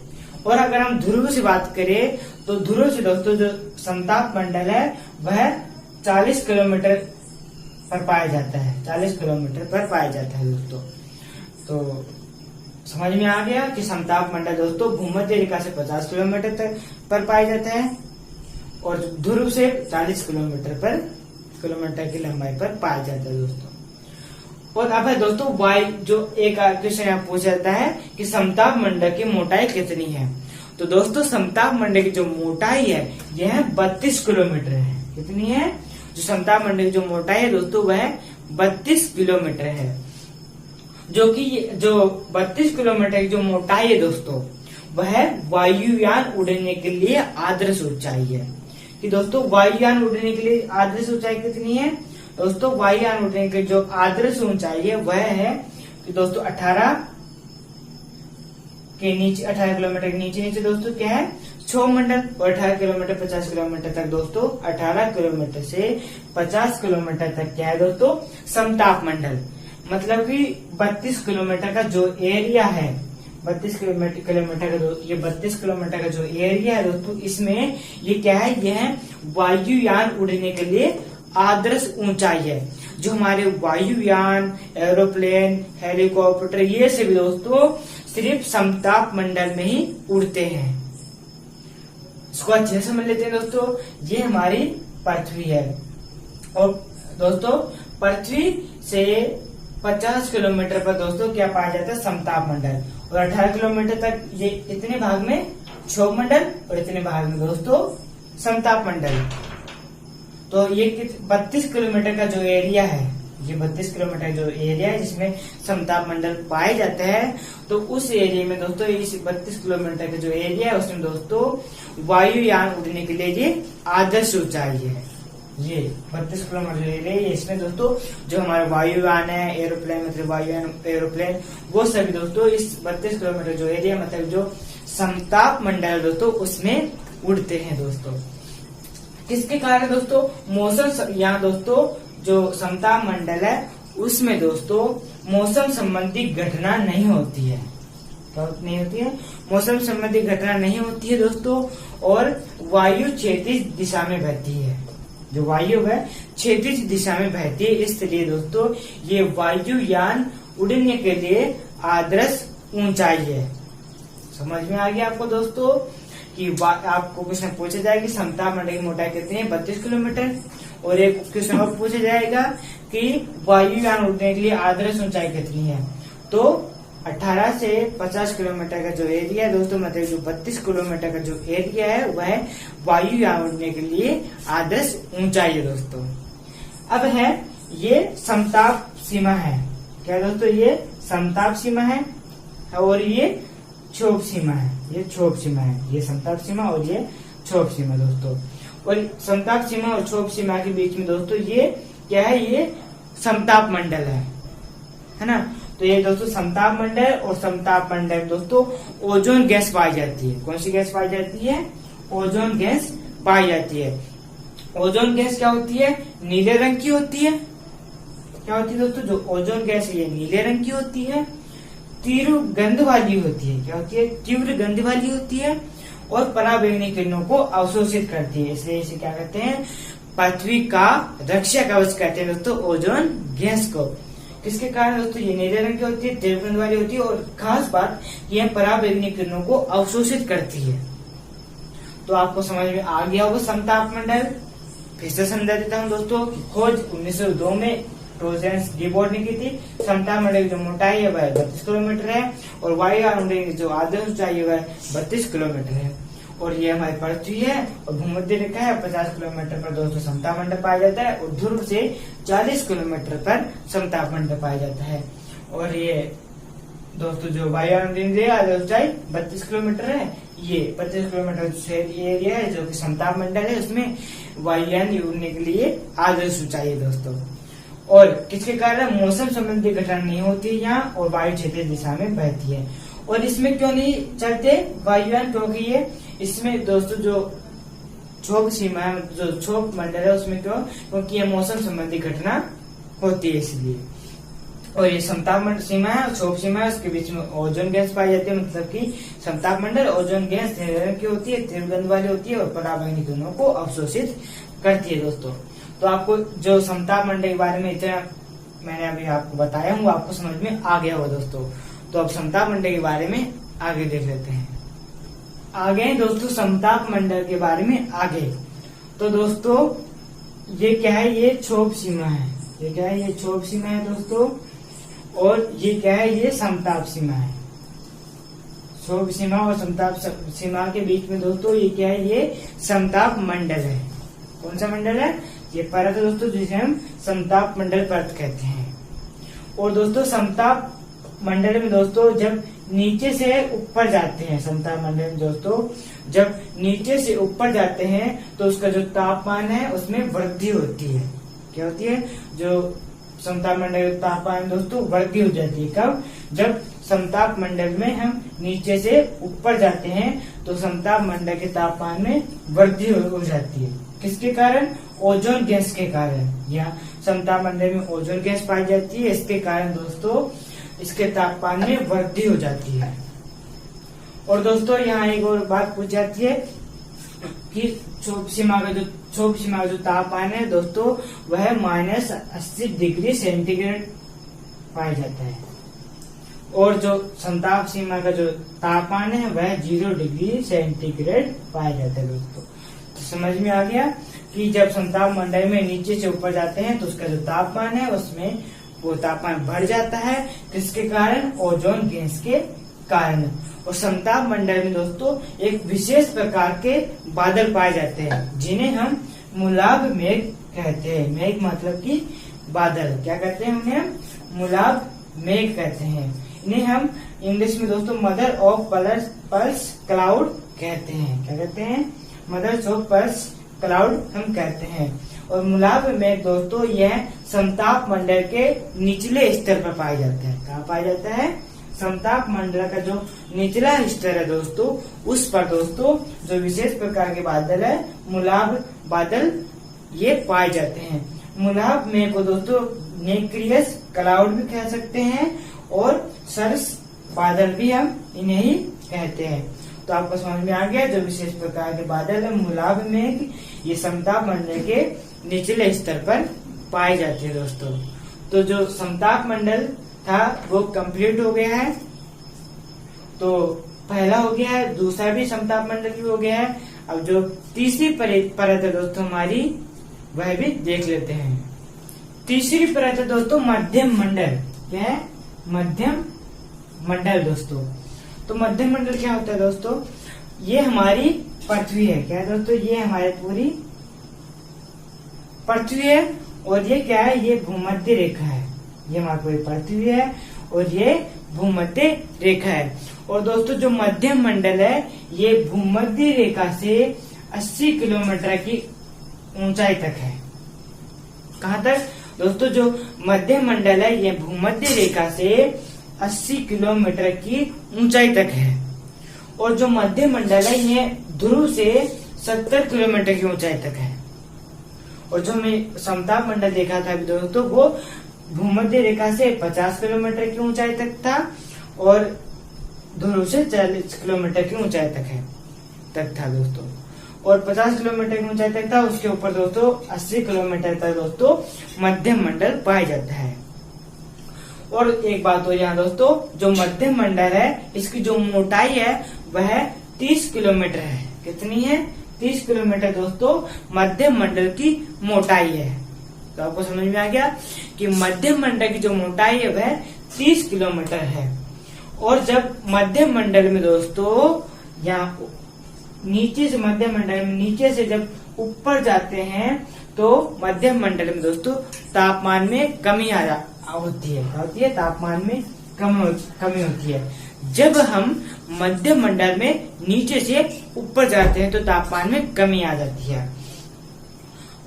S1: और अगर हम ध्रुव से बात करें तो ध्रुव से दोस्तों जो समताप मंडल है वह 40 किलोमीटर पर पाया जाता है। 40 किलोमीटर पर पाया जाता है दोस्तों। तो समझ में आ गया कि समताप मंडल दोस्तों भूमध्य रेखा से 50 किलोमीटर तक पर पाया जाता है और ध्रुव से 40 किलोमीटर की लंबाई पर पाया जाता है दोस्तों। और अब है दोस्तों वायु, जो एक क्वेश्चन यहाँ पूछा जाता है कि समताप मंडल की मोटाई कितनी है? तो दोस्तों समताप मंडल की जो मोटाई है यह 32 किलोमीटर है। कितनी है? जो समताप मंडल की जो मोटाई है दोस्तों वह 32 किलोमीटर है। जो 32 किलोमीटर की जो मोटाई है दोस्तों वह वायुयान उड़ने के लिए आदर्श ऊंचाई है। कि दोस्तों वायुयान उड़ने के लिए आदर्श ऊंचाई कितनी है? दोस्तों वायुयान उड़ने की जो आदर्श ऊंचाई है वह है कि दोस्तों 18 किलोमीटर के नीचे दोस्तों क्या है? क्षोभ मंडल। और 18 किलोमीटर 50 किलोमीटर तक दोस्तों 18 किलोमीटर से 50 किलोमीटर तक क्या है दोस्तों? समताप मंडल। मतलब कि 32 किलोमीटर का जो एरिया है 32 किलोमीटर का ये 32 किलोमीटर का जो एरिया है दोस्तों इसमें ये क्या है? यह वायुयान उड़ने के लिए आदर्श ऊंचाई है। जो हमारे वायुयान, एरोप्लेन, हेलीकॉप्टर ये सभी दोस्तों सिर्फ समताप मंडल में ही उड़ते हैं। इसको अच्छे से समझ लेते हैं दोस्तों। ये हमारी पृथ्वी है और दोस्तों पृथ्वी से 50 किलोमीटर पर दोस्तों क्या पाया जाता है? समताप मंडल। और 18 किलोमीटर तक ये इतने भाग में क्षोभ मंडल और इतने भाग में दोस्तों समताप मंडल। तो ये 32 किलोमीटर का जो एरिया है, ये 32 किलोमीटर जो एरिया है जिसमें समताप मंडल पाए जाते हैं, तो उस एरिया में दोस्तों इस 32 किलोमीटर का जो एरिया है उसमें दोस्तों वायुयान उड़ने के लिए ये आदर्श ऊंचाई है। ये 32 किलोमीटर जो एरिया है इसमें दोस्तों जो हमारे वायुयान है, एरोप्लेन मतलब वायुयान एरोप्लेन वो सभी दोस्तों इस 32 किलोमीटर जो एरिया मतलब जो समताप मंडल है दोस्तों उसमें उड़ते हैं दोस्तों। किसके कारण दोस्तों? मौसम, यहाँ दोस्तों जो समताप मंडल है उसमें दोस्तों मौसम संबंधी घटना नहीं होती है। क्या नहीं होती है? मौसम संबंधी घटना नहीं होती है दोस्तों। और वायु क्षैतिज दिशा में बहती है। जो वायु है क्षैतिज दिशा में बहती है, इसलिए दोस्तों ये वायुयान उड़ने के लिए आदर्श ऊंचाई है। समझ में आ गया आपको दोस्तों कि आपको क्वेश्चन पूछा जाएगा कि समताप मंडल की मोटाई कितनी है? 32 किलोमीटर। और एक क्वेश्चन और पूछा जाएगा कि वायुयान उड़ने के लिए आदर्श ऊंचाई कितनी है? तो 18 से 50 किलोमीटर का जो एरिया है दोस्तों मतलब जो 32 किलोमीटर का जो एरिया है वह वायुयान उड़ने के लिए आदर्श ऊंचाई है दोस्तों। अब है ये समताप सीमा है। क्या दोस्तों? ये समताप सीमा है और ये क्षोभ सीमा है। ये क्षोभ सीमा है, ये समताप सीमा और ये क्षोभ सीमा दोस्तों। और समताप सीमा और क्षोभ सीमा के बीच में दोस्तों ये क्या है? ये समताप मंडल है ना। तो ये दोस्तों समताप मंडल, और समताप मंडल में दोस्तों ओजोन गैस पाई जाती है। कौन सी गैस पाई जाती है? ओजोन गैस पाई जाती है। ओजोन गैस क्या होती है? नीले रंग की होती है। क्या होती है दोस्तों? जो ओजोन गैस है ये नीले रंग की होती है, तीव्र गंध वाली होती है। क्या होती है? तीव्र गंध वाली होती है, और पराबैंगनी किरणों को अवशोषित करती है। इसलिए इसे क्या कहते हैं? पृथ्वी का रक्षा कवच कहते हैं दोस्तों ओजोन गैस को। किसके कारण दोस्तों? ये नीले रंग की होती है, तीव्र गंध वाली होती है, और खास बात यह पराबैंगनी किरणों को अवशोषित करती है। तो आपको समझ में आ गया होगा समताप मंडल। फिर से समझा देता हूँ दोस्तों कि खोज 1902 में टोजेंस डी बोर्ड ने की थी। समताप मंडल की जो मोटाई है वह 32 किलोमीटर है, और वायुमंडल की जो आदर्श ऊंचाई है वह 32 किलोमीटर है, और ये हमारी पृथ्वी है, और भूमध्य रेखा है 50 किलोमीटर पर दोस्तों समताप मंडल पाया जाता है, और ध्रुव से 40 किलोमीटर पर समताप मंडल पाया जाता है। और ये दोस्तों जो वायुमंडल आदर्श ऊंचाई 32 किलोमीटर है, ये 25 किलोमीटर एरिया है जो कि समताप मंडल है, उसमें वायुयान उड़ने के लिए आदर्श ऊंचाई है दोस्तों। और किसके कारण? मौसम संबंधी घटना नहीं होती यहाँ, और वायु क्षेत्रीय दिशा में बहती है। और इसमें क्यों नहीं चलते वायुयान? क्योंकि ये इसमें दोस्तों जो क्षोभ सीमा है, जो क्षोभ मंडल है उसमें क्यों? क्योंकि ये मौसम संबंधी घटना होती है इसलिए। और ये समताप सीमा है, क्षोभ सीमा है, उसके बीच में ओजोन गैस पाई जाती है। मतलब कि समताप मंडल ओजोन गैस नीले रंग की होती है, तीव्र गंध वाली होती है, और पराबैंगनी किरणों को अवशोषित करती है दोस्तों। तो आपको जो समताप मंडल के बारे में इतना मैंने अभी आपको बताया हूँ, आपको समझ में आ गया होगा दोस्तों। तो अब समताप मंडल के बारे में आगे देख लेते हैं। आगे दोस्तों समताप मंडल के बारे में आगे। तो दोस्तों ये क्या है? ये क्षोभ सीमा है। ये क्या है? ये क्षोभ सीमा है दोस्तों। और ये क्या है? ये समताप सीमा है। क्षोभ सीमा और समताप सीमा के बीच में दोस्तों ये क्या है? ये समताप मंडल है। कौन सा मंडल है? ये परत है दोस्तों, जिसे हम समताप मंडल परत कहते हैं। और दोस्तों समताप मंडल में दोस्तों जब नीचे से ऊपर जाते हैं, समताप मंडल में दोस्तों जब नीचे से ऊपर जाते हैं तो उसका जो तापमान है उसमें वृद्धि होती है। क्या होती है? जो समताप मंडल का तापमान दोस्तों वृद्धि हो जाती है। कब? जब समताप मंडल में हम नीचे से ऊपर जाते हैं तो समताप मंडल के तापमान में वृद्धि हो जाती है। किसके कारण? ओजोन गैस के कारण। यहाँ समताप मंडल में ओजोन गैस पाई जाती है, इसके कारण दोस्तों इसके तापमान में वृद्धि हो जाती है। और दोस्तों यहाँ एक और बात पूछ जाती है कि क्षोभ सीमा का जो तापमान है दोस्तों वह -80 डिग्री सेंटीग्रेड पाया जाता है, और जो समताप सीमा का जो तापमान है वह 0 डिग्री सेंटीग्रेड पाया जाता है दोस्तों। तो समझ में आ गया कि जब समताप मंडल में नीचे से ऊपर जाते हैं तो उसका जो तापमान है उसमें वो तापमान बढ़ जाता है। किसके कारण? ओजोन गैस के कारण। और समताप मंडल में दोस्तों एक विशेष प्रकार के बादल पाए जाते हैं जिन्हें हम मुलाब मेघ कहते हैं। मेघ मतलब कि बादल। क्या कहते हैं? उन्हें मुलाब मेघ कहते हैं। इन्हें हम इंग्लिश में दोस्तों मदर ऑफ पल्स क्लाउड कहते हैं। क्या कहते हैं? मदर ऑफ पल्स क्लाउड हम कहते हैं। और मुलाब मेघ दोस्तों यह समताप मंडल के निचले स्तर पर पाया जाता है। कहाँ पाया जाता है? समताप मंडल का जो निचला स्तर है दोस्तों उस पर दोस्तों जो विशेष प्रकार के बादल है मुलाब बादल ये पाए जाते हैं। मुलाब मेघ को दोस्तों नेक्रियस क्लाउड भी कह सकते हैं, और सर्स बादल भी हम इन्हें ही कहते हैं। तो आपको समझ में आ गया जो विशेष प्रकार के बादल है मुलाब मेघ ये समताप मंडल के निचले स्तर पर पाए जाते हैं दोस्तों। तो जो समताप मंडल था वो कंप्लीट हो गया है। तो पहला हो गया है, दूसरा भी समताप मंडल भी हो गया है। अब जो तीसरी परत है दोस्तों हमारी वह भी देख लेते हैं। तीसरी परत है दोस्तों मध्यम मंडल। क्या है? मध्यम मंडल दोस्तों। तो मध्यम मंडल क्या होता है दोस्तों? ये हमारी पृथ्वी है। क्या है दोस्तों? ये हमारी पूरी पृथ्वी है, और ये क्या है? ये भूमध्य रेखा है। ये हमारी पूरी पृथ्वी है और ये भूमध्य रेखा है। और दोस्तों जो मध्यम मंडल है ये भूमध्य रेखा से 80 किलोमीटर की ऊंचाई तक है। कहाँ तक दोस्तों? जो मध्य मंडल है ये भूमध्य रेखा से 80 किलोमीटर की ऊंचाई तक है। और जो मध्य मंडल है ये ध्रुव से 70 किलोमीटर की ऊंचाई तक है। और जो मैं समताप मंडल देखा था अभी दोस्तों, वो भूमध्य रेखा से 50 किलोमीटर की ऊंचाई तक था और ध्रुव से 40 किलोमीटर की ऊंचाई तक था दोस्तों। और 50 किलोमीटर की ऊंचाई तक था, उसके ऊपर दोस्तों 80 किलोमीटर तक दोस्तों मध्यम मंडल पाया जाता है। और एक बात हो यहाँ दोस्तों, जो मध्यम मंडल है इसकी जो मोटाई है वह 30 किलोमीटर है। कितनी है? 30 किलोमीटर दोस्तों मध्यम मंडल की मोटाई है। तो आपको समझ में आ गया कि मध्यम मंडल की जो मोटाई है वह 30 किलोमीटर है। और जब मध्यम मंडल में दोस्तों यहाँ नीचे से मध्यम मंडल में नीचे से जब ऊपर जाते हैं तो मध्यम मंडल में दोस्तों तापमान में कमी होती है। तापमान में कमी होती है। जब हम मध्य मंडल में नीचे से ऊपर जाते हैं तो तापमान में कमी आ जाती है।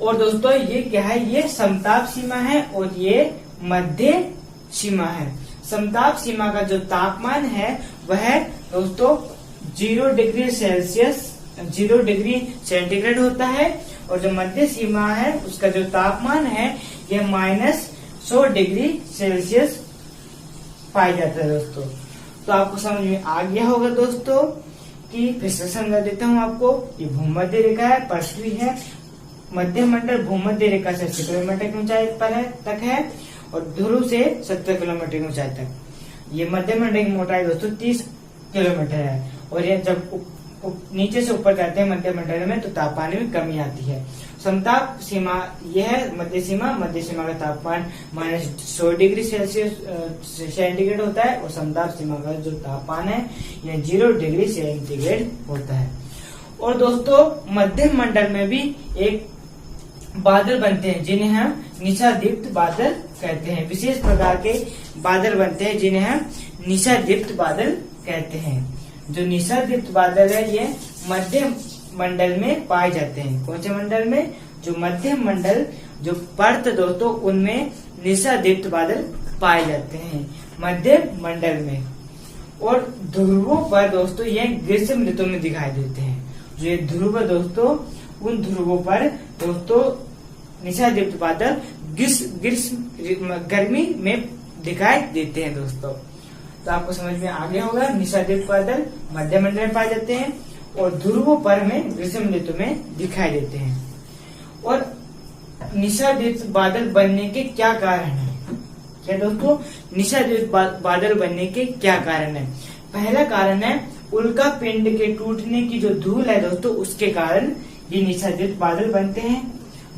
S1: और दोस्तों ये क्या है? ये समताप सीमा है और ये मध्य सीमा है। समताप सीमा का जो तापमान है वह दोस्तों 0 डिग्री सेंटीग्रेड होता है। और जो मध्य सीमा है उसका जो तापमान है यह -100 डिग्री सेल्सियस पाया जाता है दोस्तों। तो आपको समझ में आ गया होगा दोस्तों कि फिर से समझा देता हूँ आपको। ये भूमध्य रेखा है, पृथ्वी है, मध्य मंडल भूमध्य रेखा से 80 किलोमीटर की ऊंचाई पर तक है और ध्रुव से 70 किलोमीटर की ऊंचाई तक। ये मध्य मंडल की मोटाई दोस्तों 30 किलोमीटर है। और ये जब नीचे से ऊपर जाते हैं मध्य मंडल में तो तापमान में कमी आती है। समताप सीमा यह है मध्य सीमा का तापमान -100 डिग्री सेंटीग्रेड होता है और समताप सीमा का जो तापमान है यह 0 डिग्री सेंटीग्रेड होता है। और दोस्तों मध्यम मंडल में भी एक बादल बनते हैं जिन्हें हम निशादीप्त बादल कहते हैं। विशेष प्रकार के बादल बनते हैं जिन्हें हम निशादीप्त बादल कहते हैं। जो निशादीप्त बादल है ये मध्य मंडल में पाए जाते हैं। कौन से मंडल में? जो मध्य मंडल जो पर्त दोस्तों उनमें निशादीप्त बादल पाए जाते हैं मध्य मंडल में। और ध्रुवों पर दोस्तों ये ग्रीष्म ऋतु में दिखाई देते हैं। जो ये ध्रुव है दोस्तों उन ध्रुवों पर दोस्तों निशादीप्त बादल ग्रीष्म गर्मी में दिखाई देते हैं दोस्तों। तो आपको समझ में आ गया होगा, निशादीप्त बादल मध्य मंडल में पाए जाते हैं और ध्रुवों पर में ग्रीष्म ऋतु में दिखाई देते हैं। और निशादीप्त बादल बनने के क्या कारण है? क्या दोस्तों निशादीप्त बादल बनने के क्या कारण है? पहला कारण है उल्का पिंड के टूटने की जो धूल है दोस्तों उसके कारण ये निशादीप्त बादल बनते हैं।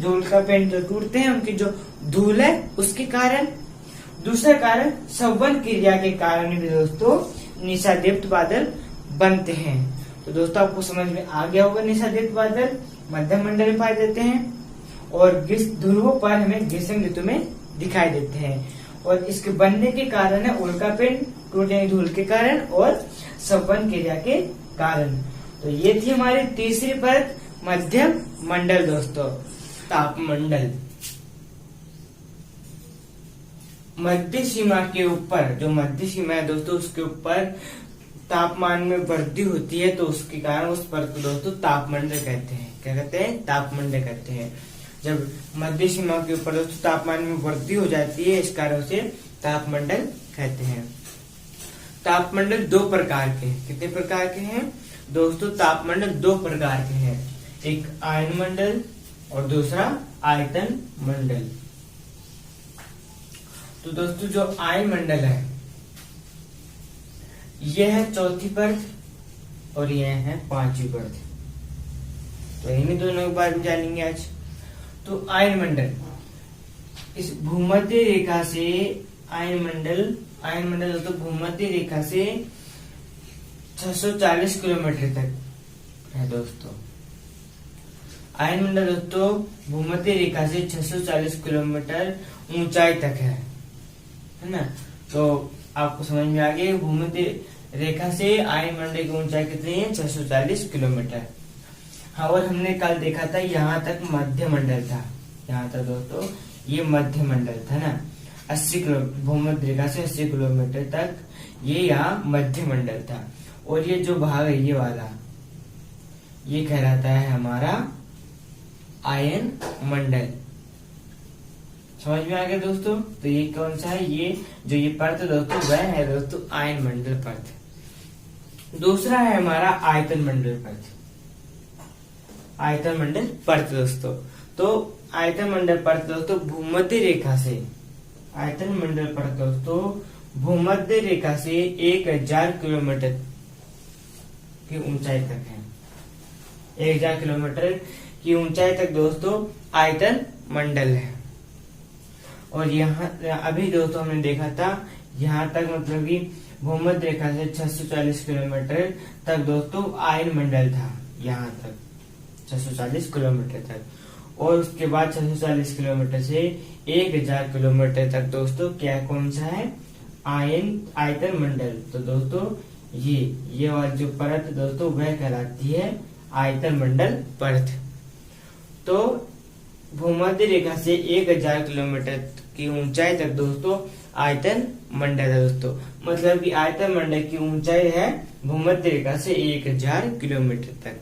S1: जो उल्का पिंड जो टूटते हैं उनकी जो धूल है उसके कारण। दूसरा कारण संवहन क्रिया के कारण भी दोस्तों निशादीप्त बादल बनते हैं। तो दोस्तों आपको समझ में आ गया होगा, निशादीप्त बादल मध्य मंडल में पाए जाते हैं और ध्रुवों पर हमें ग्रीष्म ऋतु में दिखाई देते हैं। और इसके बनने के कारण है उल्का पिंड टूटने की धूल के कारण और संवहन क्रिया के कारण। तो ये थी हमारी तीसरी परत मध्य मंडल दोस्तों। तापमंडल मध्य सीमा के ऊपर, जो मध्य सीमा है दोस्तों उसके ऊपर तापमान में वृद्धि होती है तो उसके कारण उस पर को दोस्तों तापमंडल कहते हैं। क्या कहते हैं? तापमंडल कहते हैं। जब मध्य सीमा के ऊपर दोस्तों तापमान में वृद्धि हो जाती है इस कारण से तापमंडल कहते हैं। तापमंडल दो प्रकार के, कितने प्रकार के हैं दोस्तों? तापमंडल दो प्रकार के हैं, एक आयन मंडल और दूसरा आयतन मंडल। तो दोस्तों जो आयन मंडल है यह है चौथी परत और यह है पांचवी परत। तो इन्हीं दोनों के बारे में जानेंगे आज। तो आयन मंडल, इस भूमध्य रेखा से आयन मंडल दोस्तों भूमध्य रेखा से 640 किलोमीटर तक है दोस्तों। आयन मंडल दोस्तों भूमध्य रेखा से 640 किलोमीटर ऊंचाई तक है ना। तो आपको समझ में आ गया भूमध्य रेखा से आयन मंडल की ऊंचाई कितनी है? 640 किलोमीटर। हाँ, और हमने कल देखा था यहाँ तक मध्य मंडल था, यहाँ तक दोस्तों ये मध्य मंडल था ना। भूमध्य रेखा से 80 किलोमीटर तक ये यहाँ मध्य मंडल था। और ये जो भाग है ये वाला, ये कहलाता है हमारा आयन मंडल। समझ में आ गया दोस्तों? तो ये कौन सा है? ये जो ये परत दोस्तों वह है दोस्तों आयन मंडल परत। दूसरा है हमारा आयतन मंडल परत। आयतन मंडल परत दोस्तों, तो आयतन मंडल परत दोस्तों भूमध्य रेखा से, आयतन मंडल परत दोस्तों भूमध्य रेखा से 1000 किलोमीटर की ऊंचाई तक है। 1000 किलोमीटर की ऊंचाई तक दोस्तों आयतन मंडल है। और यहाँ अभी दोस्तों हमने देखा था यहाँ तक मतलब कि भूमध्य रेखा से 640 किलोमीटर तक दोस्तों आयन मंडल था, यहाँ तक 640 किलोमीटर तक। और उसके बाद 640 किलोमीटर से 1000 किलोमीटर तक दोस्तों क्या कौन सा है? आयतन मंडल। तो दोस्तों ये वाली जो परत दोस्तों वह कहलाती है आयतन मंडल परत। तो भूमध्य रेखा से 1000 किलोमीटर की ऊंचाई तक दोस्तों आयतन मंडल है दोस्तों। मतलब कि आयतन मंडल की ऊंचाई है भूमध्य रेखा से 1000 किलोमीटर तक।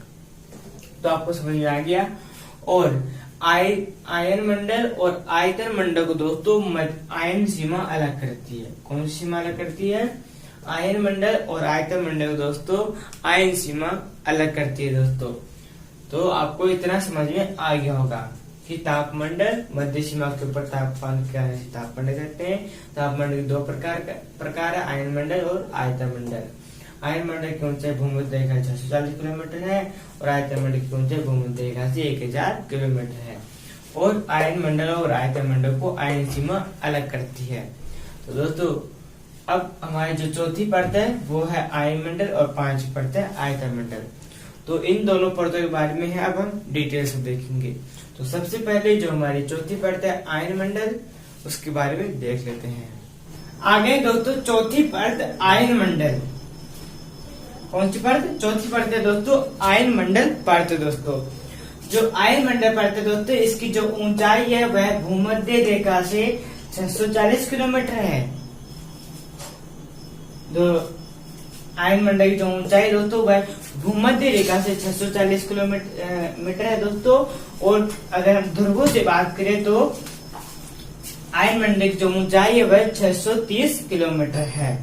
S1: तो आपको समझ में आ गया। और आयन मंडल और आयतन मंडल को दोस्तों आयन सीमा अलग करती है। कौन सी सीमा अलग करती है? आयन मंडल और आयतन मंडल को दोस्तों आयन सीमा अलग करती है दोस्तों। तो आपको इतना समझ में आ गया होगा कि तापमंडल मध्य सीमा के ऊपर तापमान क्या है, तापमंडल कहते हैं। तापमंडल के 2 प्रकार है, आयन मंडल और आयतन मंडल। आयन मंडल की ऊंचाई भूमध्य रेखा 640 किलोमीटर है और आयतन मंडल की ऊंचाई भूमध्य रेखा से 1000 किलोमीटर है। और आयन मंडल और आयतन मंडल को आयन सीमा अलग करती है। तो दोस्तों अब हमारी जो चौथी परत है वो है आयन मंडल और 5 परत है आयतन मंडल। तो इन दोनों परतों के बारे में है अब हम डिटेल से देखेंगे। तो सबसे पहले जो हमारी चौथी परत है आयन मंडल, उसके बारे में देख लेते हैं। आगे दोस्तों चौथी परत आयन मंडल। कौन सी परत? चौथी परत है दोस्तों आयन मंडल परत। दोस्तों जो आयन मंडल परत है दोस्तों इसकी जो ऊंचाई है वह भूमध्य रेखा से 640 किलोमीटर है। जो आयन मंडल की जो ऊंचाई दोस्तों वह भूमध्य रेखा से 640 किलोमीटर है दोस्तों। और अगर हम ध्रुवों से बात करें तो आयन मंडल की जो ऊंचाई है वह 630 किलोमीटर है।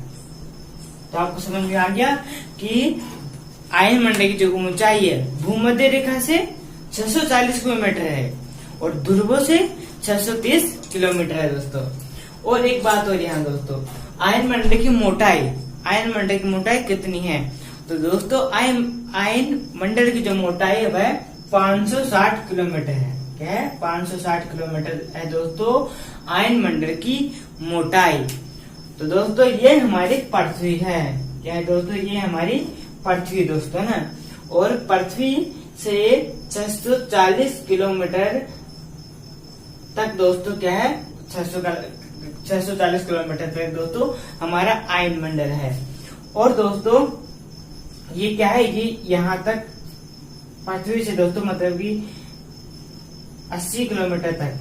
S1: तो आपको समझ में आ गया कि आयन मंडल की जो ऊंचाई है भूमध्य रेखा से 640 किलोमीटर है और ध्रुवों से 630 किलोमीटर है दोस्तों। और एक बात और यहाँ दोस्तों, आयन मंडल की मोटाई, आयन मंडल की मोटाई कितनी है? तो दोस्तों आयन मंडल की जो मोटाई है वह 560 किलोमीटर है। क्या है? 560 किलोमीटर है दोस्तों आयन मंडल की मोटाई। तो दोस्तों ये हमारी पृथ्वी है। क्या है दोस्तों? ये हमारी पृथ्वी दोस्तों ना। और पृथ्वी से 640 किलोमीटर तक दोस्तों क्या है? 640 किलोमीटर तक दोस्तों हमारा आयन मंडल है। और दोस्तों ये क्या है? ये यहाँ तक पृथ्वी से दोस्तों मतलब कि 80 किलोमीटर तक,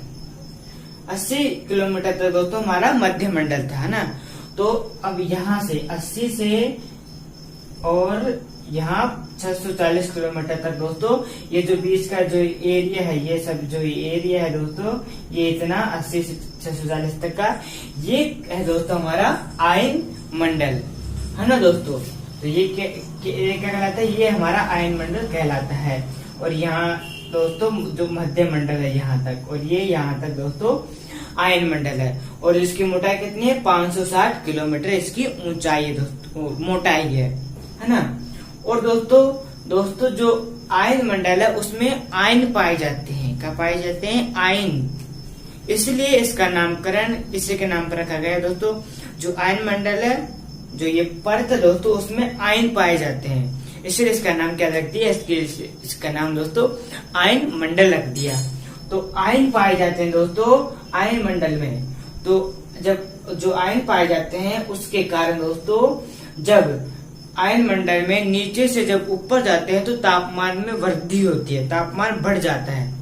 S1: 80 किलोमीटर तक दोस्तों हमारा मध्य मंडल था ना। तो अब यहाँ से 80 से और यहाँ 640 किलोमीटर तक दोस्तों ये जो बीच का जो एरिया है, ये सब जो एरिया है दोस्तों, ये इतना 80 से 640 तक का ये है दोस्तों हमारा आयन मंडल है ना दोस्तों। तो ये क्या कहलाता है? ये हमारा आयन मंडल कहलाता है। और यहाँ दोस्तों जो मध्य मंडल है यहाँ तक, और ये यहाँ तक दोस्तों आयन मंडल है। और इसकी मोटाई कितनी है? 560 किलोमीटर इसकी ऊंचाई है दोस्तों, मोटाई है ना। और दोस्तों जो आयन मंडल है उसमें आयन पाए जाते हैं। क्या पाए जाते हैं? आयन। इसलिए इसका नामकरण इसी के नाम पर रखा गया है दोस्तों। जो आयन मंडल है, जो ये परत है दोस्तों, उसमें आयन पाए जाते हैं, इसलिए इसका नाम क्या रख दिया? इसका नाम दोस्तों आयन मंडल रख दिया। तो आयन पाए जाते हैं दोस्तों आयन मंडल में। तो जब जो आयन पाए जाते हैं उसके कारण दोस्तों जब आयन मंडल में नीचे से जब ऊपर जाते हैं तो तापमान में वृद्धि होती है, तापमान बढ़ जाता है।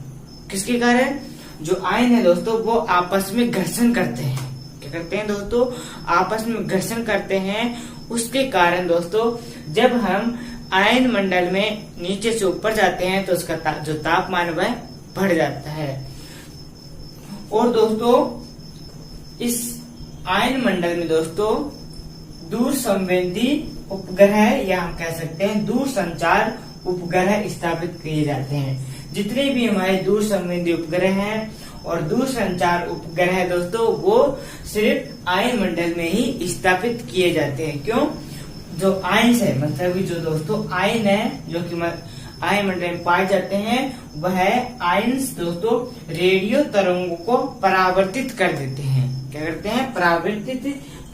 S1: किसके कारण? जो आयन है दोस्तों वो आपस में घर्षण करते हैं। क्या करते हैं दोस्तों, आपस में घर्षण करते हैं, उसके कारण दोस्तों जब हम आयन मंडल में नीचे से ऊपर जाते हैं तो उसका जो तापमान वह बढ़ जाता है। और दोस्तों इस आयन मंडल में दोस्तों दूर संवेदी उपग्रह या हम कह सकते हैं दूर संचार उपग्रह स्थापित किए जाते हैं। जितने भी हमारे दूर संवेदी उपग्रह हैं और दूर संचार उपग्रह दोस्तों वो सिर्फ आयन मंडल में ही स्थापित किए जाते हैं। क्यों? जो आयन है मतलब जो दोस्तों आयन है जो कि आयन मंडल में पाए जाते हैं वह आयन्स दोस्तों रेडियो तरंगों को परावर्तित कर देते हैं। क्या करते हैं?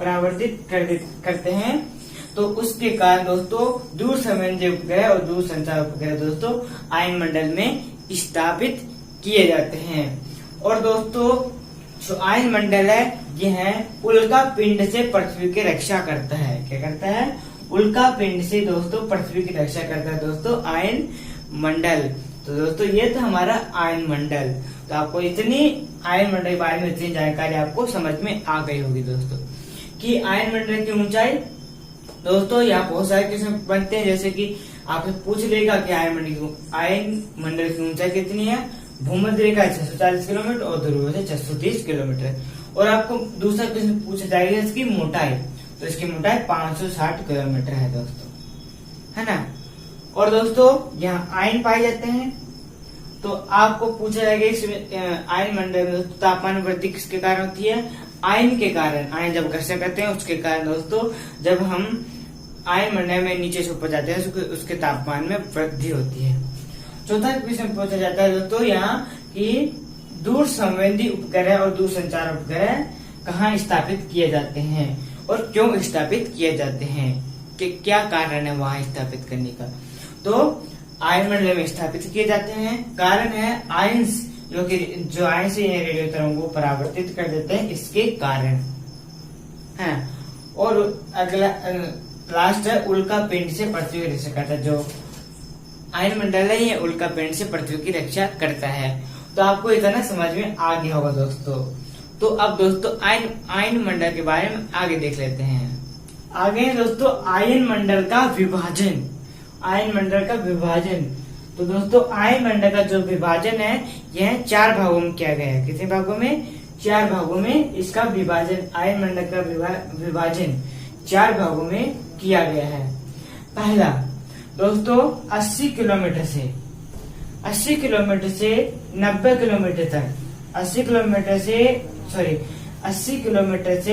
S1: परावर्तित करते हैं। तो उसके कारण दोस्तों दूर संवेदी उपग्रह और दूर संचार उपग्रह दोस्तों आयन मंडल में स्थापित किए जाते हैं। और दोस्तों जो आयन मंडल है यह उल्का पिंड से पृथ्वी की रक्षा करता है। क्या करता है? उल्का पिंड से दोस्तों पृथ्वी की रक्षा करता है दोस्तों आयन मंडल। तो दोस्तों ये तो हमारा आयन मंडल। तो आपको इतनी आयन मंडल के बारे में इतनी जानकारी आपको समझ में आ गई होगी दोस्तों कि आयन मंडल की ऊंचाई दोस्तों यहाँ बहुत सारे क्वेश्चन बनते हैं, जैसे कि आपसे पूछ लेगा कि आयन मंडल की ऊंचाई कितनी है। भूमध्य रेखा 640 किलोमीटर और ध्रुव से 630 किलोमीटर। और आपको दूसरा क्वेश्चन पूछा जाएगा इसकी मोटाई, तो इसकी मोटाई 560 किलोमीटर है दोस्तों, है ना। और दोस्तों यहाँ आयन पाए जाते हैं। तो आपको पूछा जाएगा इस आयन मंडल में तापमान वृद्धि किसके कारण होती है? आयन के कारण। आयन जब घर्षण करते हैं उसके कारण दोस्तों जब हम आयन मंडल में नीचे से ऊपर जाते हैं उसके तापमान में वृद्धि होती है। चौथा क्वेश्चन पूछा जाता है दोस्तों यहाँ कि दूर संवेदी उपग्रह और दूर संचार उपग्रह कहाँ स्थापित किए जाते हैं और क्यों स्थापित किए जाते हैं, कि क्या कारण है वहां स्थापित करने का। तो आयन मंडल में स्थापित किए जाते हैं। कारण है आयंस जो आयन से रेडियो तरंगों को परावर्तित कर देते हैं, इसके कारण है। और अगला लास्ट है उल्का पिंड से पृथ्वी की रक्षा करता है। जो आयन मंडल है ये उल्का पिंड से पृथ्वी की रक्षा करता है। तो आपको इतना समझ में आ गया होगा दोस्तों। तो अब दोस्तों आयन मंडल के बारे में आगे देख लेते हैं। आगे दोस्तों आयन मंडल का विभाजन। आयन मंडल का विभाजन। तो दोस्तों आयन मंडल का जो विभाजन है यह 4 भागों में किया गया है। कितने भागों में? 4 भागों में इसका विभाजन, आयन मंडल का विभाजन 4 भागों में किया गया है। पहला दोस्तों 80 किलोमीटर से 90 किलोमीटर तक, 80 किलोमीटर से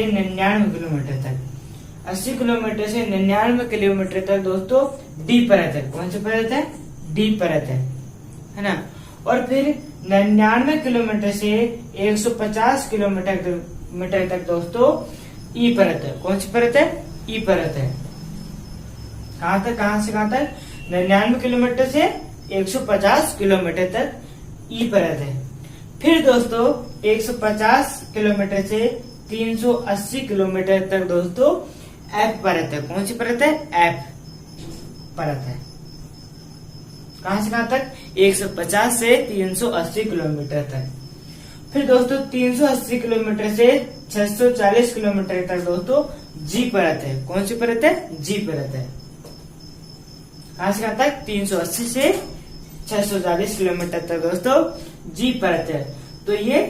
S1: 99 किलोमीटर तक, 80 किलोमीटर से 99 किलोमीटर तक दोस्तों डी परत है। कौन सी परत है? डी परत है ना। और फिर 99 किलोमीटर से 150 किलोमीटर तक दोस्तों ई परत है। कौन सी परत है? ई परत है। कहाँ से कहाँ तक? 99 किलोमीटर से 150 किलोमीटर तक ई परत है। फिर दोस्तों 150 किलोमीटर से 380 किलोमीटर तक दोस्तों एफ परत है। कौन सी परत है? एफ परत है। कहां से कहां तक? 150 से 380 किलोमीटर तक। फिर दोस्तों 380 किलोमीटर से 640 किलोमीटर तक दोस्तों जी परत है। कौन सी परत है? जी परत है। कहां से कहां तक? 380 से 640 किलोमीटर तक दोस्तों जी परत है। तो ये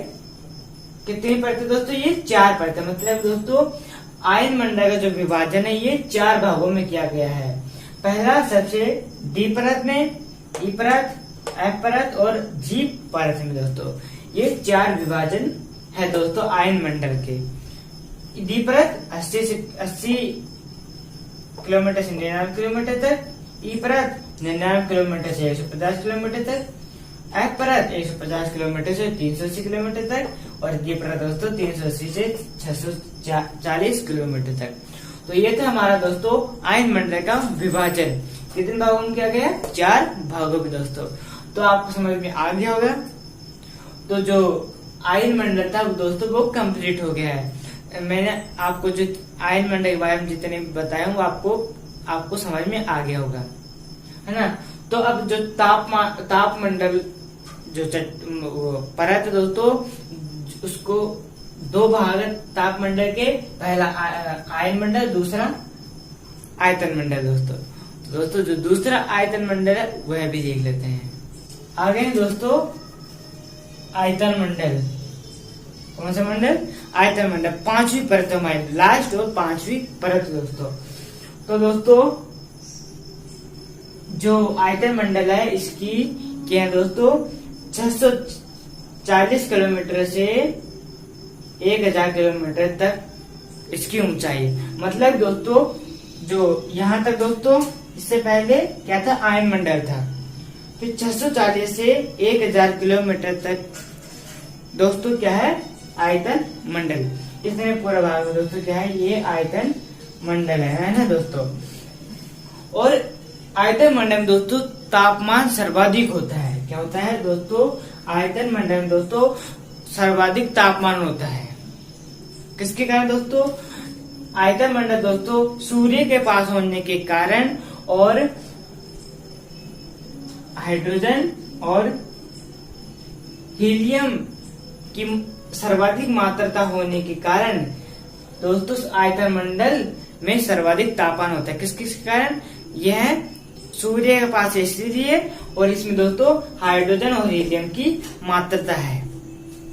S1: कितनी परत है दोस्तों? ये 4 परत है। मतलब दोस्तों आयन मंडल का जो विभाजन है ये 4 भागों में किया गया है। पहला सबसे डी परत में, ई परत, एफ परत और जी परत में दोस्तों ये 4 विभाजन है दोस्तों आयन मंडल के। डी परत 80 किलोमीटर से 99 किलोमीटर तक, ई परत 99 किलोमीटर से 150 किलोमीटर तक, एफ परत 150 किलोमीटर से 380 किलोमीटर तक और जी परत दोस्तों 380 से 640 किलोमीटर तक। तो ये था हमारा दोस्तों आयन मंडल का विभाजन। कितने भागों में किया गया? 4 भागों में दोस्तों। तो आपको समझ में आ गया होगा। तो जो आयन मंडल था दोस्तों वो कंप्लीट हो गया है। मैंने आपको जो आयन मंडल के बारे में जितने बताया वो आपको समझ में आ गया होगा, है ना। तो अब जो तापमंडल जो परत है दोस्तों उसको दो भाग तापमंडल के, पहला आयन मंडल, दूसरा आयतन मंडल दोस्तों। तो दोस्तों जो दूसरा आयतन मंडल है वह भी देख लेते हैं। आगे दोस्तों आयतन मंडल, कौन सा मंडल? आयतन मंडल, पांचवी परत हमारी लास्ट और पांचवी परत दोस्तों। तो दोस्तों जो आयतन मंडल है इसकी क्या है दोस्तों, 640 किलोमीटर से 1000 किलोमीटर तक इसकी ऊंचाई है। मतलब दोस्तों जो यहाँ तक दोस्तों, इससे पहले क्या था, आयन मंडल था, फिर 640 से 1000 किलोमीटर तक दोस्तों क्या है, आयतन मंडल। इसमें पूरा भाग में दोस्तों क्या है, ये आयतन मंडल है ना दोस्तों। और आयतन मंडल में दोस्तों तापमान सर्वाधिक होता है। क्या होता है दोस्तों, आयतन मंडल में दोस्तों सर्वाधिक तापमान होता है। किसके कारण दोस्तों, आयतन मंडल दोस्तों सूर्य के पास होने के कारण और हाइड्रोजन और हीलियम की सर्वाधिक मात्रा होने के कारण दोस्तों आयतन मंडल में सर्वाधिक तापमान होता है। किस किस कारण, यह सूर्य के पास इसलिए और इसमें दोस्तों हाइड्रोजन और हीलियम की मात्रा है,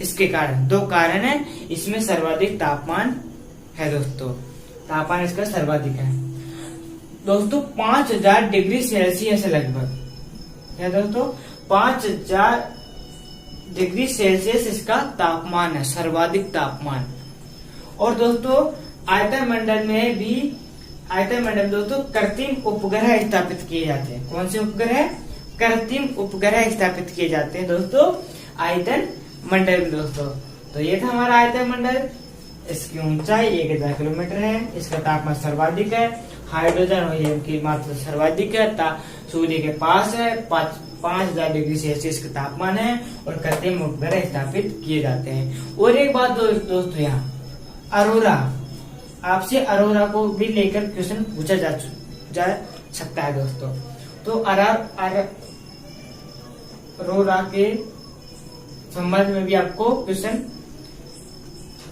S1: इसके कारण। दो कारण है, इसमें सर्वाधिक तापमान है दोस्तों, तापमान इसका सर्वाधिक है दोस्तों, 5000 डिग्री सेल्सियस लगभग। क्या दोस्तों, 5000 डिग्री सेल्सियस इसका तापमान है, सर्वाधिक तापमान। और दोस्तों आयतन मंडल में भी, आयतन मंडल दोस्तों कृत्रिम उपग्रह स्थापित किए जाते हैं। कौन से उपग्रह? कृत्रिम उपग्रह स्थापित किए जाते हैं दोस्तों आयतन मंडल में दोस्तों। तो ये था हमारा आयतन मंडल। इसकी ऊंचाई 1000 किलोमीटर है, इसका तापमान सर्वाधिक है, हाइड्रोजन और हीलियम की मात्रा सर्वाधिक है, सूर्य के पास है, 5000 डिग्री सेल्सियस का तापमान है और कृत्रिम उपग्रह स्थापित किए जाते हैं। और एक बात दोस्तों, यहाँ अरोरा, आपसे अरोरा को भी लेकर क्वेश्चन पूछा जा सकता है दोस्तों। तो अरोरा के संबंध में भी आपको क्वेश्चन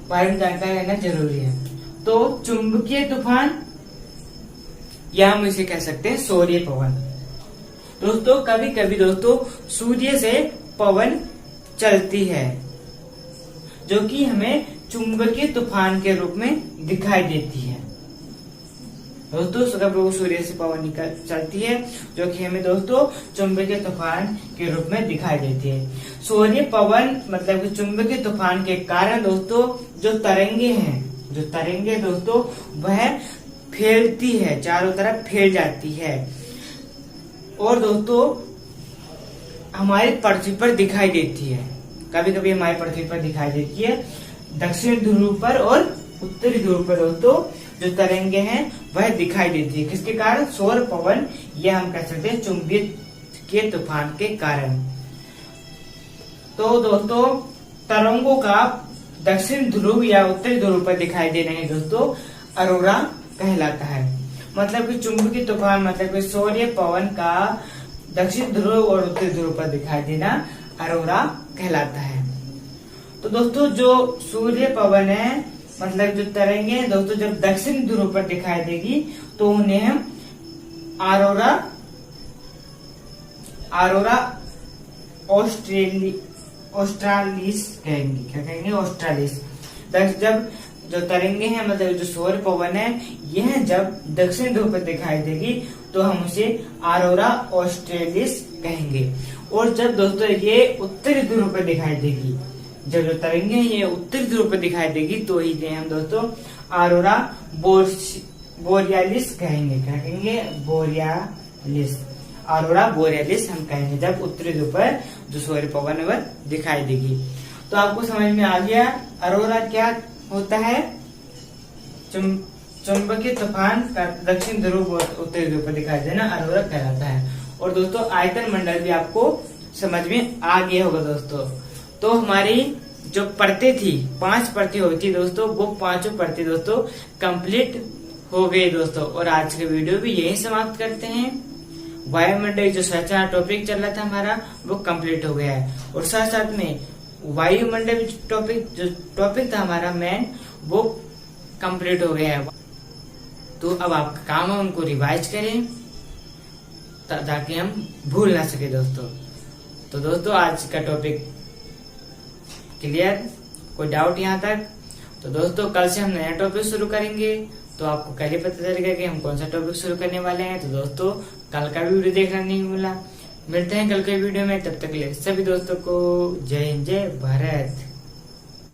S1: बारे में जानकारी लेना जरूरी है। तो चुंबकीय तूफान या हम इसे कह सकते हैं सौर्य पवन। दोस्तों कभी कभी दोस्तों सूर्य से पवन चलती है जो कि हमें चुंबकीय तूफान के रूप में दिखाई देती है दोस्तों। कभी सूर्य से पवन चलती है जो कि हमें दोस्तों चुंबकीय तूफान के रूप में दिखाई देती है। सौर्य पवन मतलब कि चुंबकीय तूफान के कारण दोस्तों जो तरंगे दोस्तों वह फैलती है, चारों तरफ फैल जाती है और दोस्तों हमारी पृथ्वी पर दिखाई देती है। कभी कभी हमारी पृथ्वी पर दिखाई देती है, दक्षिण ध्रुव पर और उत्तरी ध्रुव पर दोस्तों जो तरंगे हैं वह दिखाई देती है। किसके कारण? सौर पवन, यह हम कह सकते हैं चुंबकीय तूफान के कारण। तो दोस्तों तरंगों का दक्षिण ध्रुव या उत्तरी ध्रुव पर दिखाई देना है दोस्तों अरोरा कहलाता है। मतलब कि चुंबकीय तूफान मतलब कि सौर्य पवन का दक्षिण ध्रुव और उत्तरी ध्रुव पर दिखाई देना अरोरा कहलाता है। तो दोस्तों जो सूर्य पवन है मतलब जो तरंगे हैं दोस्तों जब दक्षिण ध्रुव पर दिखाई देगी तो उन्हें हम अरोरा ऑस्ट्रालिस कहेंगे। क्या कहेंगे? ऑस्ट्रालिस। जब जो तरंगे हैं मतलब जो सौर पवन है यह जब दक्षिण ध्रुव पर दिखाई देगी तो हम उसे अरोरा ऑस्ट्रेलिस कहेंगे। और जब दोस्तों ये उत्तरी ध्रुव पर दिखाई देगी, जब जो तरंगे ये उत्तरी ध्रुव पर दिखाई देगी तो ही हम दोस्तों अरोरा बोरियालिस कहेंगे। क्या कहेंगे? बोरियालिस, अरोरा बोरियालिस हम कहेंगे जब उत्तरी ध्रुव पर जो सूर्य पवन है वह दिखाई देगी। तो आपको समझ में आ गया अरोरा क्या होता है? चुंबकीय तूफान का दक्षिण ध्रुव और उत्तरी ध्रुव पर दिखाई देना अरोरा कहलाता है। और दोस्तों आयतन मंडल भी आपको समझ में आ गया होगा दोस्तों। तो हमारी जो परतें थी 5 परतें होती दोस्तों, वो 5 परतें दोस्तों कंप्लीट हो गई दोस्तों। और आज के वीडियो भी यही समाप्त करते हैं। वायुमंडल जो संरचना टॉपिक चल रहा था हमारा वो कंप्लीट हो गया है। और साथ साथ में वायुमंडल टॉपिक, जो टॉपिक था हमारा मेन, वो कंप्लीट हो गया है। तो अब आपका काम है उनको रिवाइज करें ताकि हम भूल ना सके दोस्तों। तो दोस्तों आज का टॉपिक क्लियर, कोई डाउट यहाँ तक? तो दोस्तों कल से हम नया टॉपिक शुरू करेंगे, तो आपको कल ही पता चलेगा कि हम कौन सा टॉपिक शुरू करने वाले हैं। तो दोस्तों कल का भी वीडियो देखना नहीं भूलना। मिलते हैं कल के वीडियो में, तब तक के लिए सभी दोस्तों को जय हिंद, जय भारत।